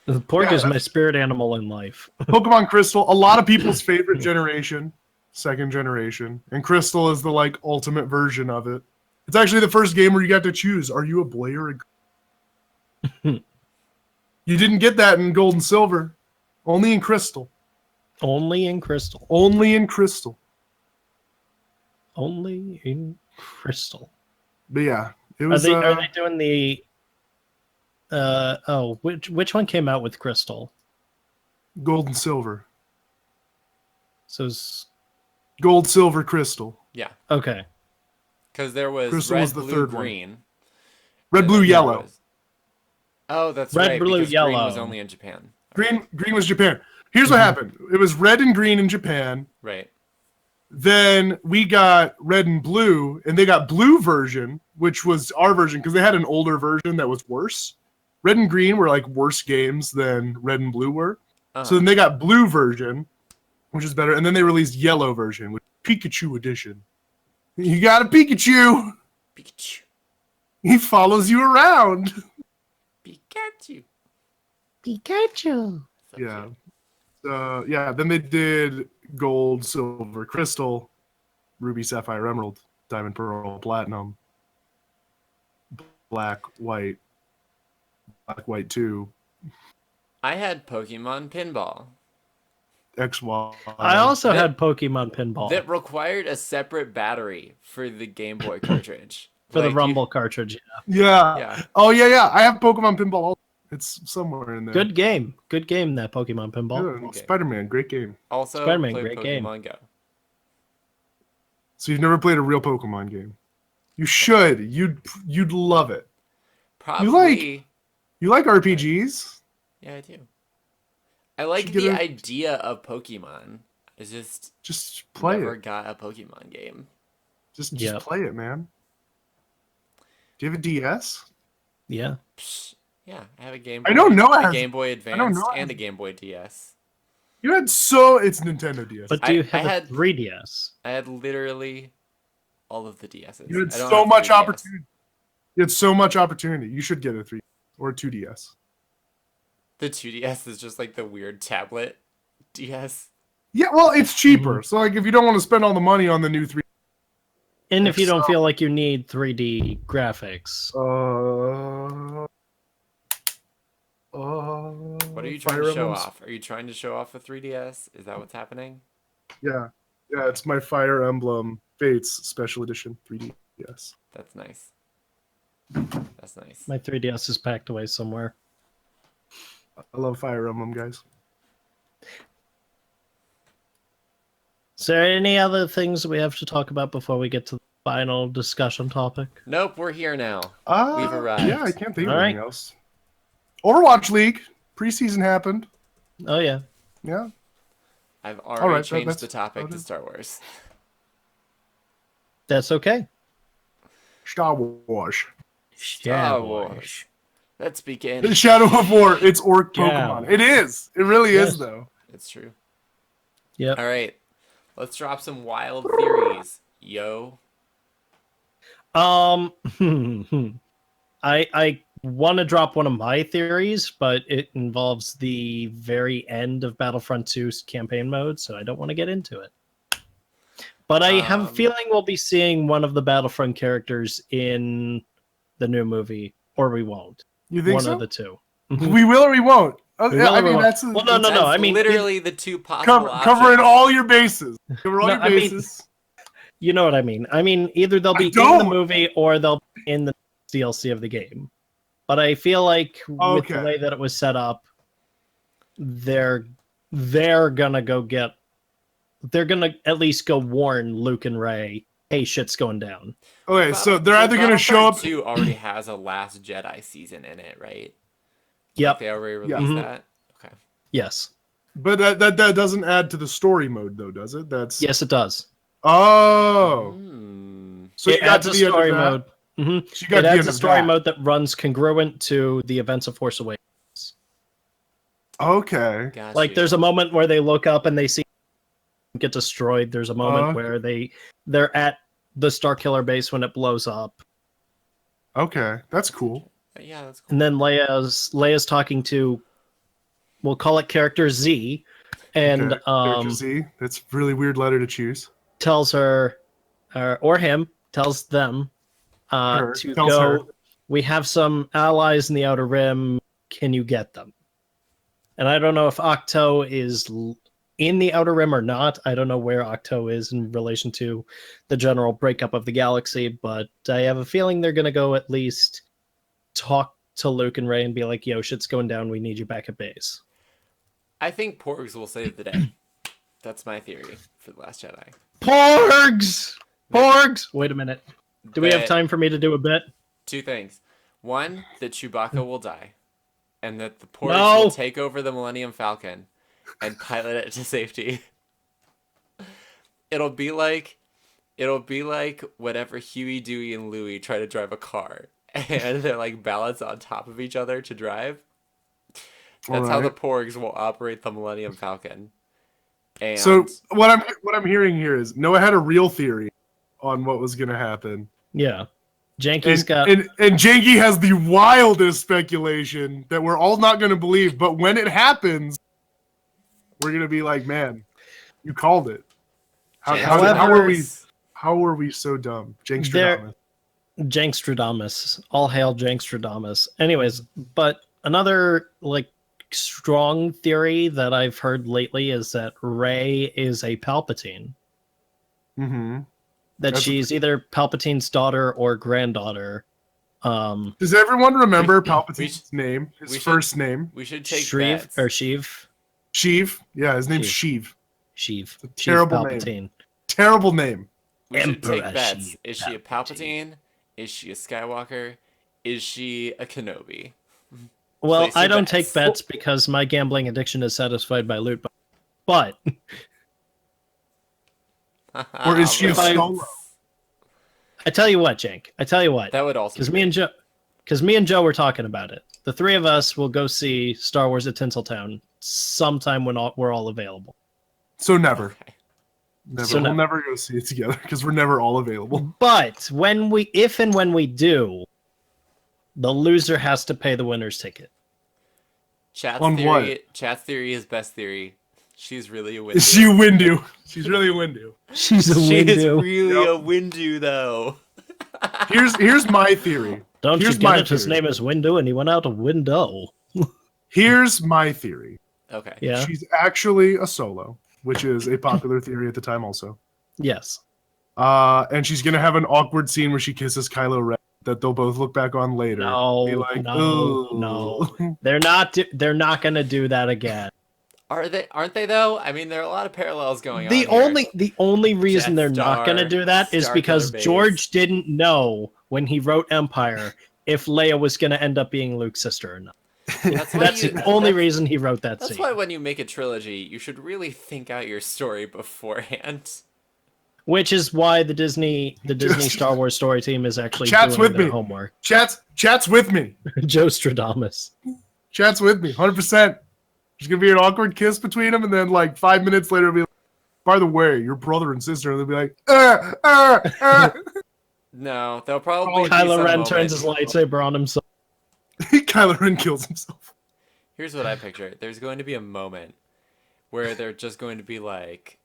The pork Yeah, is my that's- spirit animal in life. Pokemon Crystal, a lot of people's favorite generation, second generation, and Crystal is the like ultimate version of it. It's actually the first game where you got to choose: are you a boy or a girl? You didn't get that in Gold and Silver, only in Crystal. Only in crystal. Only in Crystal. Only in crystal. But yeah, it Are was. they doing the which one came out with crystal? Gold and Silver. So it's, Gold, Silver, Crystal. Yeah, okay. because there was Crystal red, was the blue, third one. green. Red, and blue, then there yellow. was- Oh, that's Red, right. blue, because green was yellow. only in Japan. Green was Japan. Here's what happened. It was red and green in Japan. Right. Then we got red and blue, and they got blue version, which was our version because they had an older version that was worse. Red and green were like worse games than red and blue were. So then they got blue version, which is better, and then they released yellow version with Pikachu edition. You got a Pikachu. Pikachu. He follows you around. Pikachu. Pikachu. So Yeah. cute. Yeah. Then they did gold, silver, crystal, ruby, sapphire, emerald, diamond, pearl, platinum, black, white 2, I had Pokemon Pinball XY. I also That- had Pokemon Pinball that required a separate battery for the Game Boy cartridge. for the Like, Rumble cartridge. Yeah. Yeah. Oh yeah. I have Pokemon Pinball. Also. It's somewhere in there. Good game. Good game, that Pokemon Pinball. Yeah, Okay. Spider-Man, great game. Also, Spider-Man, played great Pokemon game. Go. So you've never played a real Pokemon game? You should. You'd love it. Probably. You like RPGs? Yeah, I do. I like Should get the a- idea of Pokemon. I just Just play never it. got a Pokemon game. Just Yep. play it, man. Do you have a DS? Yeah. Psh, yeah, I have a Game Boy. I know Noah a has- Game Boy know Advance Noah and has- a Game Boy DS. You had it's Nintendo DS. But do you I have a had- 3DS? I had literally all of the DSs. You had I don't so have much 3DS. opportunity. You had so much opportunity. You should get a 3 or a 2DS. The 2DS is just like the weird tablet DS. Yeah, well, it's cheaper. So like, if you don't want to spend all the money on the new 3, And if you don't so- feel like you need 3D graphics, What are you trying to show off? Are you trying to show off a 3DS? Is that what's happening? Yeah, it's my Fire Emblem Fates Special Edition 3DS. That's nice. That's nice. My 3DS is packed away somewhere. I love Fire Emblem, guys. Is there any other things we have to talk about before we get to the final discussion topic? Nope, we're here now. We've arrived. Yeah, I can't think of All anything right. else. Overwatch League preseason happened. Oh yeah. Yeah. I've already right, changed that's the topic about to it. Star Wars. That's okay. Star Wars. Star Wars. Let's begin. Shadow of War. It's Orc Yeah. Pokemon. It is. It really Yes. is, though. It's true. Yep. All right. Let's drop some wild theories. Yo. I want to drop one of my theories, but it involves the very end of Battlefront 2's campaign mode, so I don't want to get into it. But I have a feeling we'll be seeing one of the Battlefront characters in the new movie, or we won't. You think One so? of the two. We will or we won't. Okay, We will I or we mean, won't. that's Well, no, That's I mean, literally the two possible options. covering all your bases. Cover all No, your I mean- bases. You know what I mean. I mean, either they'll be in the don't. movie or they'll be in the DLC of the game. But I feel like with the Okay. way that it was set up, they're gonna at least go warn Luke and Ray, hey, shit's going down. Okay, so they're either going to show up. 2 already has a Last Jedi season in it, right? Yep. They already Yeah. released Mhm. that? Okay. Yes. But that doesn't add to the story mode, though, does it? That's Yes, it does. Oh, Hmm. so you it got adds to a the end story of that. mode. Mhm. So you got It to the adds end a of story that. mode that runs congruent to the events of Force Awakens. Okay. Got Like you. there's a moment where they look up and they see get destroyed. There's a moment Okay. where they're at the Starkiller base when it blows up. Okay, that's cool. Yeah, that's cool. And then Leia's talking to, we'll call it character Z, and Okay, Character Z. That's a really weird letter to choose. tells her, or him, tells them Her, to tells go. her. We have some allies in the Outer Rim. Can you get them? And I don't know if Octo is in the Outer Rim or not. I don't know where Octo is in relation to the general breakup of the galaxy, but I have a feeling they're going to go at least talk to Luke and Ray and be like, yo, shit's going down. We need you back at base. I think Porgs will save the day. That's my theory for The Last Jedi. Porgs! Porgs! Wait a minute. Do we have But time for me to do a bit? 2 things. One, that Chewbacca will die. And that the Porgs No. will take over the Millennium Falcon and pilot it to safety. It'll be like whenever Huey, Dewey, and Louie try to drive a car. And they're like balanced on top of each other to drive. That's how the Alright. Porgs will operate the Millennium Falcon. And So what I'm hearing here is Noah had a real theory on what was going to happen, Yeah. Janky's and, got. and Janky has the wildest speculation that we're all not going to believe. But when it happens, we're going to be like, "Man, you called it." How were we so dumb, Jankstradamus? Jankstradamus. All hail Jankstradamus. Anyways, but another like strong theory that I've heard lately is that Rey is a Palpatine. Mm-hmm. That That's a she's either Palpatine's daughter or granddaughter. Does everyone remember We Palpatine's name? His we should- first name? we should take Shreeve bets. or Sheev. Sheev. Yeah, his name's Sheev. Sheev. a terrible Sheev name. Palpatine. Terrible name. We should take Emperor bets. Sheev Is she a Palpatine? Is she a Skywalker? Is she a Kenobi? Well, Place your I don't bets. take bets because my gambling addiction is satisfied by loot. But Or is she a If I- solo? I tell you what, Jank. I tell you what. That would also Because be me and Joe were talking about it. The three of us will go see Star Wars at Tinseltown sometime when we're all available. So never. Okay. Never. So we'll never. never go see it together because we're never all available. But if and when we do, the loser has to pay the winner's ticket. Chat's On theory. what? Chat's theory is best theory. She's really a Windu. Is she a Windu? She's really a Windu. She's a She is Windu. really Yep. a Windu, though. Here's my theory. Don't here's you my get it? His theory. name is Windu, and he went out a window. Here's my theory. Okay. Yeah. She's actually a solo, which is a popular theory at the time also. Yes. And she's gonna have an awkward scene where she kisses Kylo Ren. that they'll both look back on later. No, Be like, no, "Ooh." no. They're not gonna do that again. Aren't they though? I mean, there are a lot of parallels going on The here. only reason they're not gonna Jetstar, do that is Star because Killer Base. George didn't know when he wrote Empire if Leia was gonna end up being Luke's sister or not. That's why That's the only reason he wrote that That's scene. why when you make a trilogy, you should really think out your story beforehand. Which is why the Disney Star Wars story team is actually Chat's doing with their me. homework. Chat's with me. Joe Stradamus. Chat's with me. 100%. There's gonna be an awkward kiss between them, and then like 5 minutes later, it'll be like, by the way, your brother and sister. And they'll be like, No, they'll probably be Kylo some Ren moment. turns his lightsaber on himself. Kylo Ren kills himself. Here's what I picture. There's going to be a moment where they're just going to be like,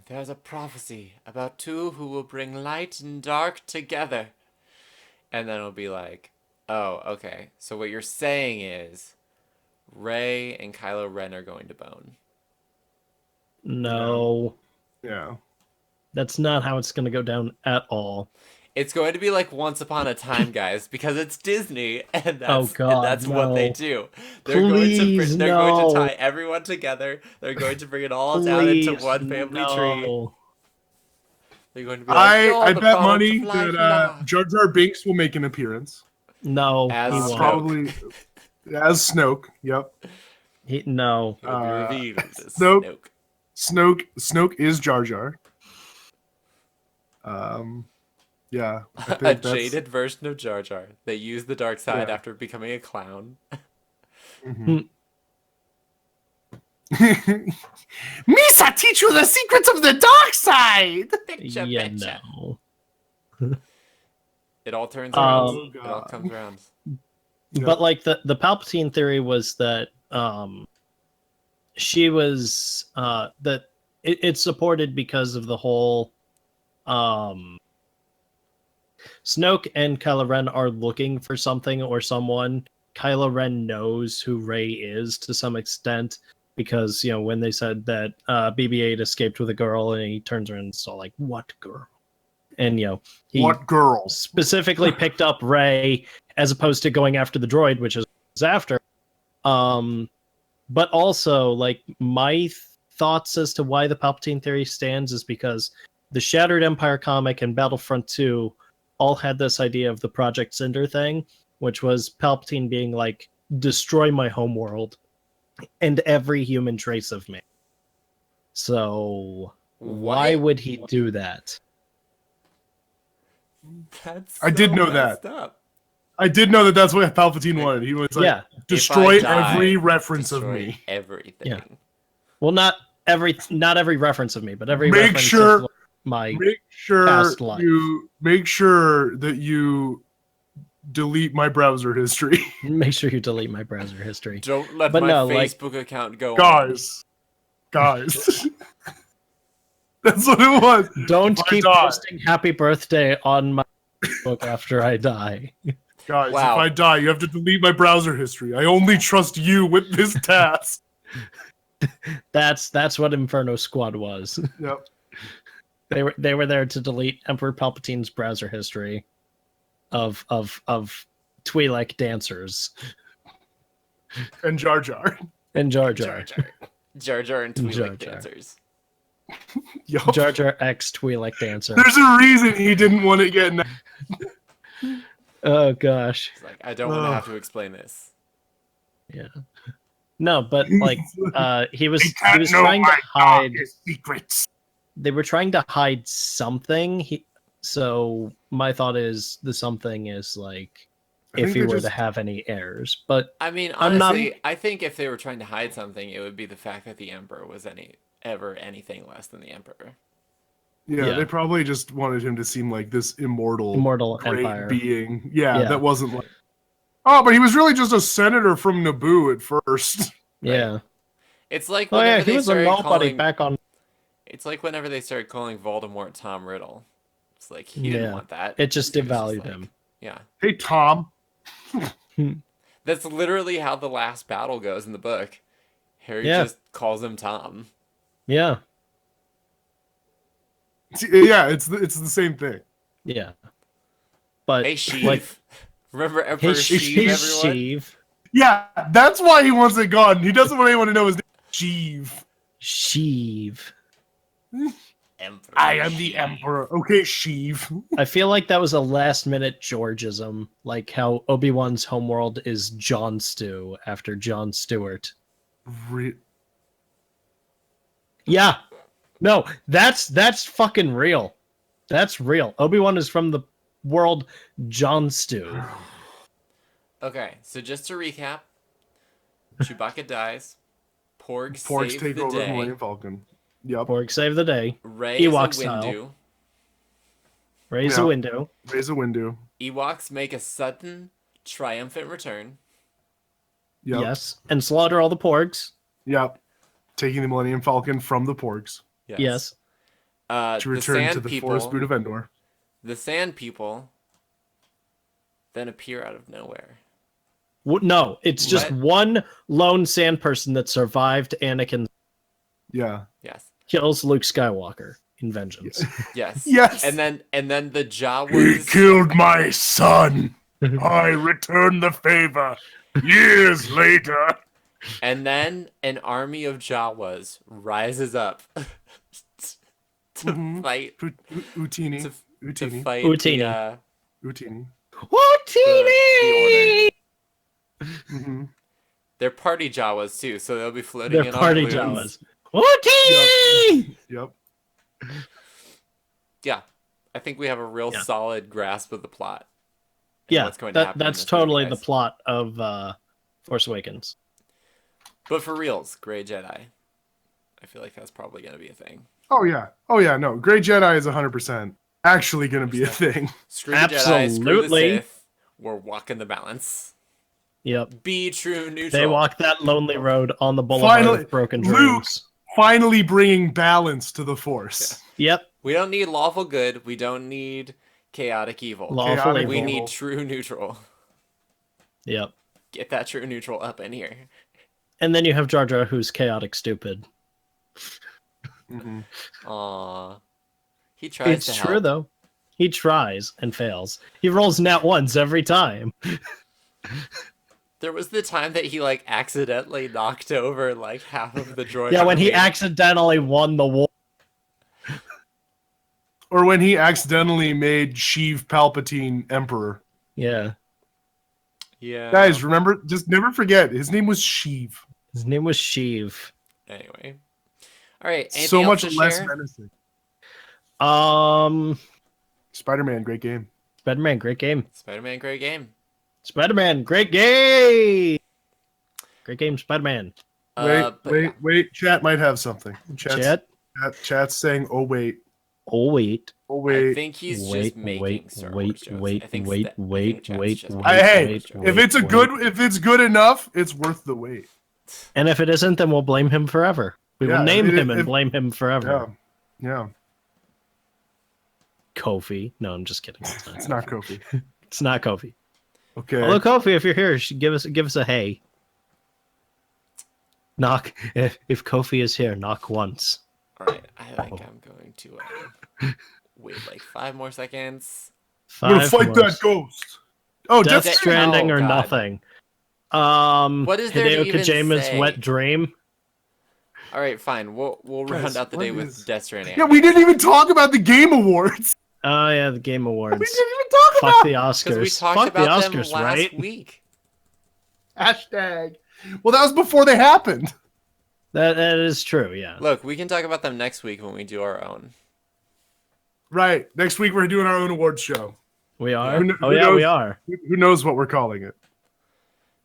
there's a prophecy about two who will bring light and dark together. And then it'll be like, oh, okay. So what you're saying is Rey and Kylo Ren are going to bone. No, Yeah. that's not how it's going to go down at all. It's going to be like Once Upon a Time, guys, because it's Disney, and that's, Oh, God, and that's what they no. do. Please, They're going to no. tie everyone together. They're going to bring it all down into one family tree. no. They're going to be like, "You're I the bet product money of life, that love." Jar Jar Binks will make an appearance. No, As he Snoke. won't. Probably as Snoke. Yep. No. It will be revealed as Snoke. Snoke. Snoke is Jar Jar. Yeah. I think A that's- jaded version of Jar Jar. They use the dark side Yeah. after becoming a clown. Mhm. Misa teach you the secrets of the dark side. Picture, Yeah, picture. no. It all turns around. Oh, It all God. comes around. Yeah. But like the Palpatine theory was that she was that it's supported because of the whole Snoke and Kylo Ren are looking for something or someone. Kylo Ren knows who Rey is to some extent because, you know, when they said that BB-8 escaped with a girl and he turns around and it's all like, what girl? And, you know, he What girls? specifically picked up Rey as opposed to going after the droid, which is after. But also, like, my thoughts as to why the Palpatine theory stands is because the Shattered Empire comic and Battlefront 2 all had this idea of the Project Cinder thing, which was Palpatine being like, destroy my homeworld and every human trace of me. So why would he do that? That's I did know messed that. up. I did know that that's what Palpatine wanted. He was like, Yeah. destroy If I die, every reference of Destroy me. everything. Yeah. Well, not every reference of me, but every Make reference sure- of my Make sure Past life. you make sure that you delete my browser history, make sure you delete my browser history. Don't let But my no, like- Facebook account go on. guys. Guys, that's what it was. Don't If I keep die- posting happy birthday on my book after I die. Guys, Wow. if I die, you have to delete my browser history. I only trust you with this task. That's what Inferno Squad was. Yep. They were there to delete Emperor Palpatine's browser history of Twi'lek dancers And Jar Jar. and Jar Jar Jar. Jar. Jar Jar and Jar Twi'lek Jar. dancers. Yup. Jar Jar X Twi'lek dancer. There's a reason he didn't want to get. Oh gosh. It's like, I don't want to have to explain this. Yeah. No, but like he was They can't know trying to my hide darkest secrets. they were trying to hide something. So my thought is the something is like I if think he they were just- to have any heirs. But I mean, I'm not- honestly, I think if they were trying to hide something, it would be the fact that the Emperor was ever anything less than the Emperor. Yeah, Yeah. they probably just wanted him to seem like this immortal great Empire. being. Yeah, Yeah. that wasn't like. Oh, but he was really just a senator from Naboo at first. Yeah. It's like Oh whenever yeah, he they was a started nobody calling. back on. It's like whenever they started calling Voldemort Tom Riddle. It's like he Yeah. didn't want that. It just He was devalued like- him. Yeah, Hey, Tom. that's literally how the last battle goes in the book. Harry Yeah. just calls him Tom. Yeah. Yeah, it's the same thing. Yeah. but Hey, Sheev. like, Remember hey, Emperor Sheev, everyone? Sheev. Yeah, that's why he wants it gone. He doesn't want anyone to know his name. Sheev. Sheev. Emperor I am the Sheev. emperor. Okay, Sheev. I feel like that was a last minute Georgism, like how Obi-Wan's homeworld is John Stew after Jon Stewart. Re- Yeah. No, that's fucking real. That's real. Obi-Wan is from the world Jon Stew. Okay, so just to recap, Chewbacca dies. Porgs Porgs save take the over the day. Millennium Falcon. Yep. Porg save the day. Rey Ewok is a style. Windu. Raise Yeah. the window. Raise a window. Ewoks make a sudden, triumphant return. Yep. Yes. And slaughter all the porgs. Yep. Taking the Millennium Falcon from the Porgs Yes. to The return Sand to the People. Forest Boot of Endor. The Sand People then appear out of nowhere. No, it's just What? one lone sand person that survived Anakin Yeah. Yes. kills Luke Skywalker in vengeance. Yes. Yes. And then the He Jawas. killed my son. I return the favor. Years later. And then an army of Jawas rises up to Mhm. fight Utini. to Utini. fight Utini. Utini. Wootini! Mm-hmm. they're party Jawas too, so they'll be floating They're in party on balloons. Jawas. Wootini! Yep. Yeah. I think we have a real Yeah. solid grasp of the plot. and Yeah, what's going to happen in that's this movie, totally the guys. plot of Force Awakens. But for reals, Grey Jedi. I feel like that's probably going to be a thing. Oh yeah. Oh yeah. No. Grey Jedi is 100% actually going to be a thing. Screw the Jedi, screw the Absolutely. Sith. We're walking the balance. Yep. Be true neutral. They walk that lonely road on the boulevard Finally, of broken Luke. dreams. Finally bringing balance to the Force. Yep. We don't need lawful good. We don't need chaotic evil. Lawful Chaotic evil. We evil. need true neutral. Yep. Get that true neutral up in here. And then you have Jar Jar, who's chaotic stupid. Mhm. Aww. He tries It's to true help. though. He tries and fails. He rolls nat ones every time. There was the time that he like accidentally knocked over like half of the droid. Yeah, when he army. accidentally won the war. Or when he accidentally made Sheev Palpatine Emperor. Yeah. Yeah. Guys, remember, just never forget, his name was Sheev. His name was Sheev. Anyway. All right. So anything much else to less share? menacing. Spider-Man, great game. Spider-Man, great game. Spider-Man, great game. Spider-Man, great game. Great game, Spider-Man. Wait. Chat might have something. Chat's saying, oh, wait. Oh wait. Oh, I wait. think he's Wait, just making wait, Star wait, Wars jokes. wait, I think wait, that- I wait, think Chat's wait, just wait, making Hey, Star Wars jokes. if it's good enough, it's worth the wait. And if it isn't, then we'll blame him forever. We will Yeah, name if- him and if- blame him forever. Yeah. Kofi. No, I'm just kidding. It's not Kofi. It's not Kofi. Okay. Although Kofi, if you're here, you should give us a hey. Knock. If Kofi is here, knock once. All right. I think I'm going to wait like 5 more seconds. I'm gonna 5 fight more. that ghost. Oh, Death Death Stranding Oh, or God. nothing. What is there to Hideo even Kojima's say? Wet Dream. All right, fine. We'll round Guys, out the day what with is- Death Stranding. Yeah, we didn't even talk about the Game Awards. Oh yeah, the Game Awards. We didn't even talk Fuck about the Because we Oscars. talked Fuck the about them Oscars, last right? week. hashtag. Well, that was before they happened. That is true. Yeah. Look, we can talk about them next week when we do our own. Right. Next week we're doing our own awards show. We are. Who kn- Oh who yeah, we knows? are. Who knows what we're calling it?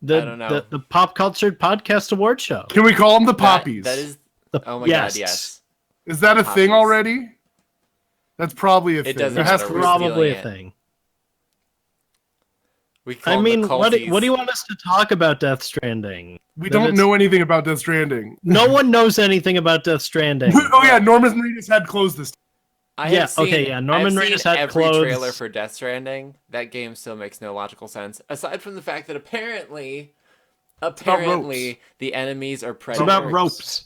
The, I don't know. The Pop Cultured Podcast Award Show. Can we call them the Poppies? That is. The- Oh my yes. god, yes. Is that a Poppies. thing already? That's probably a It thing. doesn't There has matter. to We're be- Probably a stealing it. thing. We call I them mean, the what do culties. you want us to talk about Death Stranding? We That don't it's- know anything about Death Stranding. No one knows anything about Death Stranding. Oh yeah, Norman Reedus had closed this. I Yeah, have seen, okay, yeah, Norman I've Reedus seen had every clothes. trailer for Death Stranding. That game still makes no logical sense. Aside from the fact that apparently the enemies are It's predators. about ropes.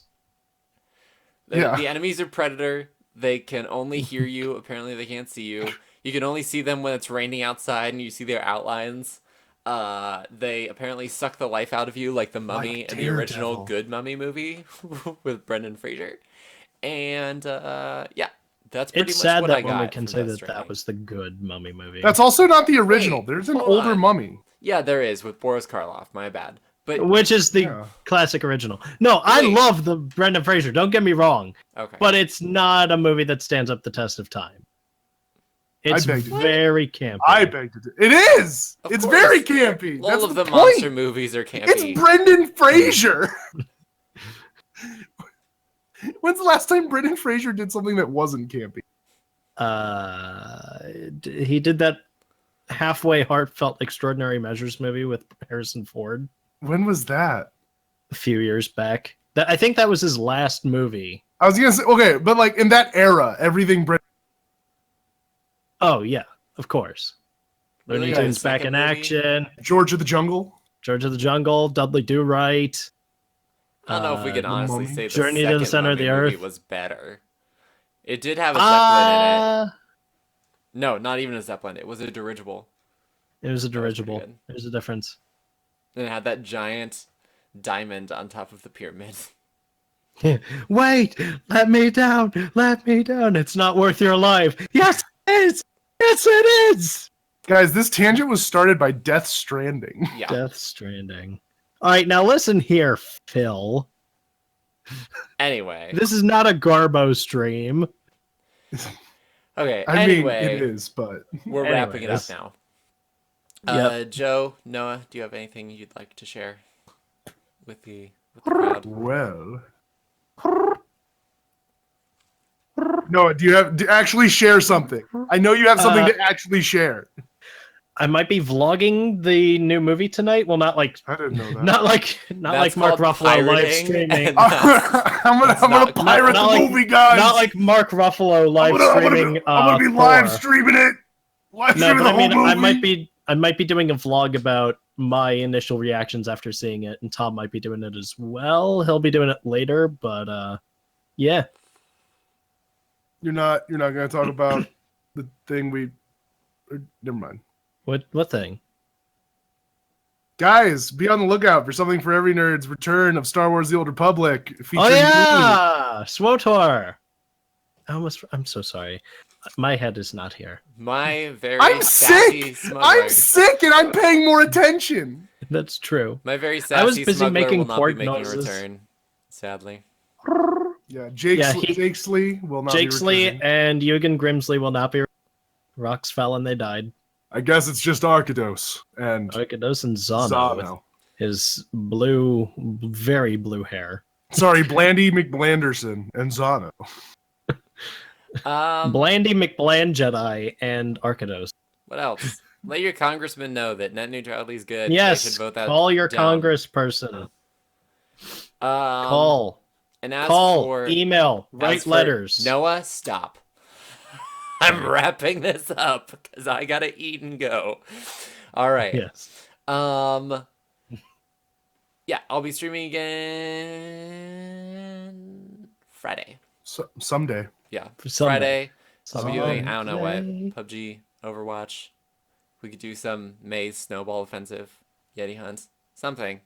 The Yeah. enemies are predator. They can only hear you. Apparently they can't see you. You can only see them when it's raining outside and you see their outlines. They apparently suck the life out of you like the Mummy Like in the original Daredevil. Good Mummy movie with Brendan Fraser. And yeah, that's pretty It's much sad what I that when we got can from say Death that Stranding. that was the good Mummy movie. That's also not the original. Wait, There's an hold older on. mummy. Yeah, there is with Boris Karloff. My bad. But Which is the Yeah. classic original. No, I Wait. love the Brendan Fraser. Don't get me wrong, okay, but it's not a movie that stands up the test of time. It's beg to differ. very campy. I beg to differ. It is. Of It's course. very campy. all That's of the point. monster movies are campy. It's Brendan Fraser. When's the last time Brendan Fraser did something that wasn't campy? He did that halfway heartfelt Extraordinary Measures movie with Harrison Ford When was that? a few years back. I think that was his last movie. I was gonna say okay, but like in that era, everything Brendan. Oh yeah, of course. Really? Looney Yeah, Tunes his back second in movie? action. George of the Jungle. George of the Jungle, Dudley Do Right. I don't know if we can The honestly Mummy. say the Journey to the second Center of Mummy the movie Earth. was better. It did have a Zeppelin in it. No, not even a Zeppelin. It was a dirigible. It was a That was pretty dirigible. good. There's a difference. And it had that giant diamond on top of the pyramid. Wait, let me down, let me down. It's not worth your life. Yes, it is. Yes, it is. Guys, this tangent was started by Death Stranding. Yeah. Death Stranding. All right, now listen here, Phil. Anyway. This is not a Garbo stream. Okay. I Anyway, mean, it is, but we're wrapping it up Anyways. now. Yep. Joe, Noah, do you have anything you'd like to share with the crowd? well. No, actually share something? I know you have something to actually share. I might be vlogging the new movie tonight. Well, not like I didn't know that. not like That's Mark called Ruffalo live pirating, streaming. and that's- I'm gonna not- pirate not the like- movie, guys. Not like Mark Ruffalo live streaming. I'm gonna be Thor. live streaming it. Live No, streaming but the I mean, whole movie. I might be doing a vlog about my initial reactions after seeing it, and Tom might be doing it as well. He'll be doing it later, but yeah. You're not gonna talk about the thing never mind. What thing? Guys, be on the lookout for something for every nerd's return of Star Wars: The Old Republic. Featuring Oh me. yeah, Swotor. I'm so sorry. My head is not here. My very I'm sassy sick. smuggler. I'm sick, and I'm paying more attention. That's true. My very sassy I was busy smuggler making will not be port making noises. a return, sadly. Yeah, Yeah, Jake Slee will not. Jake be Slee returning. and Jürgen Grimsley will not be. Rocks fell and they died. I guess it's just Arkados and Arkados and Zano with Zano. his blue, very blue hair. Sorry, Blandy McBlanderson and Zano. Blandy McBland Jedi and Arkados. What else? Let your congressman know that net neutrality is good. They Yes, should vote that call your down. congressperson. Call. And as Call. for Email. as Write for letters. Noah, stop. I'm wrapping this up because I gotta eat and go. All right. Yes. Yeah, I'll be streaming again Friday. Someday. Yeah, Someday. Friday. I'll be doing, I don't know what, Someday. PUBG, Overwatch. We could do some Maze Snowball Offensive, Yeti hunts, something.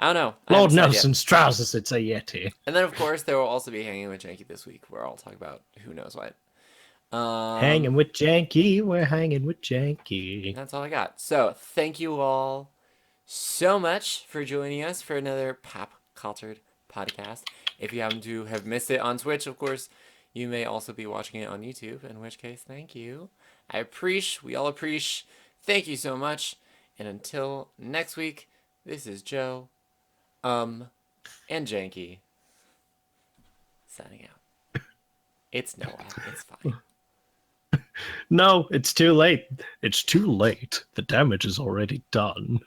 I don't know. I Lord haven't decided yet. Nelson's trousers, it's a Yeti. And then, of course, there will also be Hanging with Janky this week, where I'll talk about who knows what. Hanging with Janky, we're hanging with Janky. That's all I got. So, thank you all so much for joining us for another Pop Cultured podcast. If you happen to have missed it on Twitch, of course, you may also be watching it on YouTube, in which case, thank you. We all appreciate. Thank you so much. And until next week, this is Joe, and Janky, signing out. It's Noah. It's fine. No, it's too late. It's too late. The damage is already done.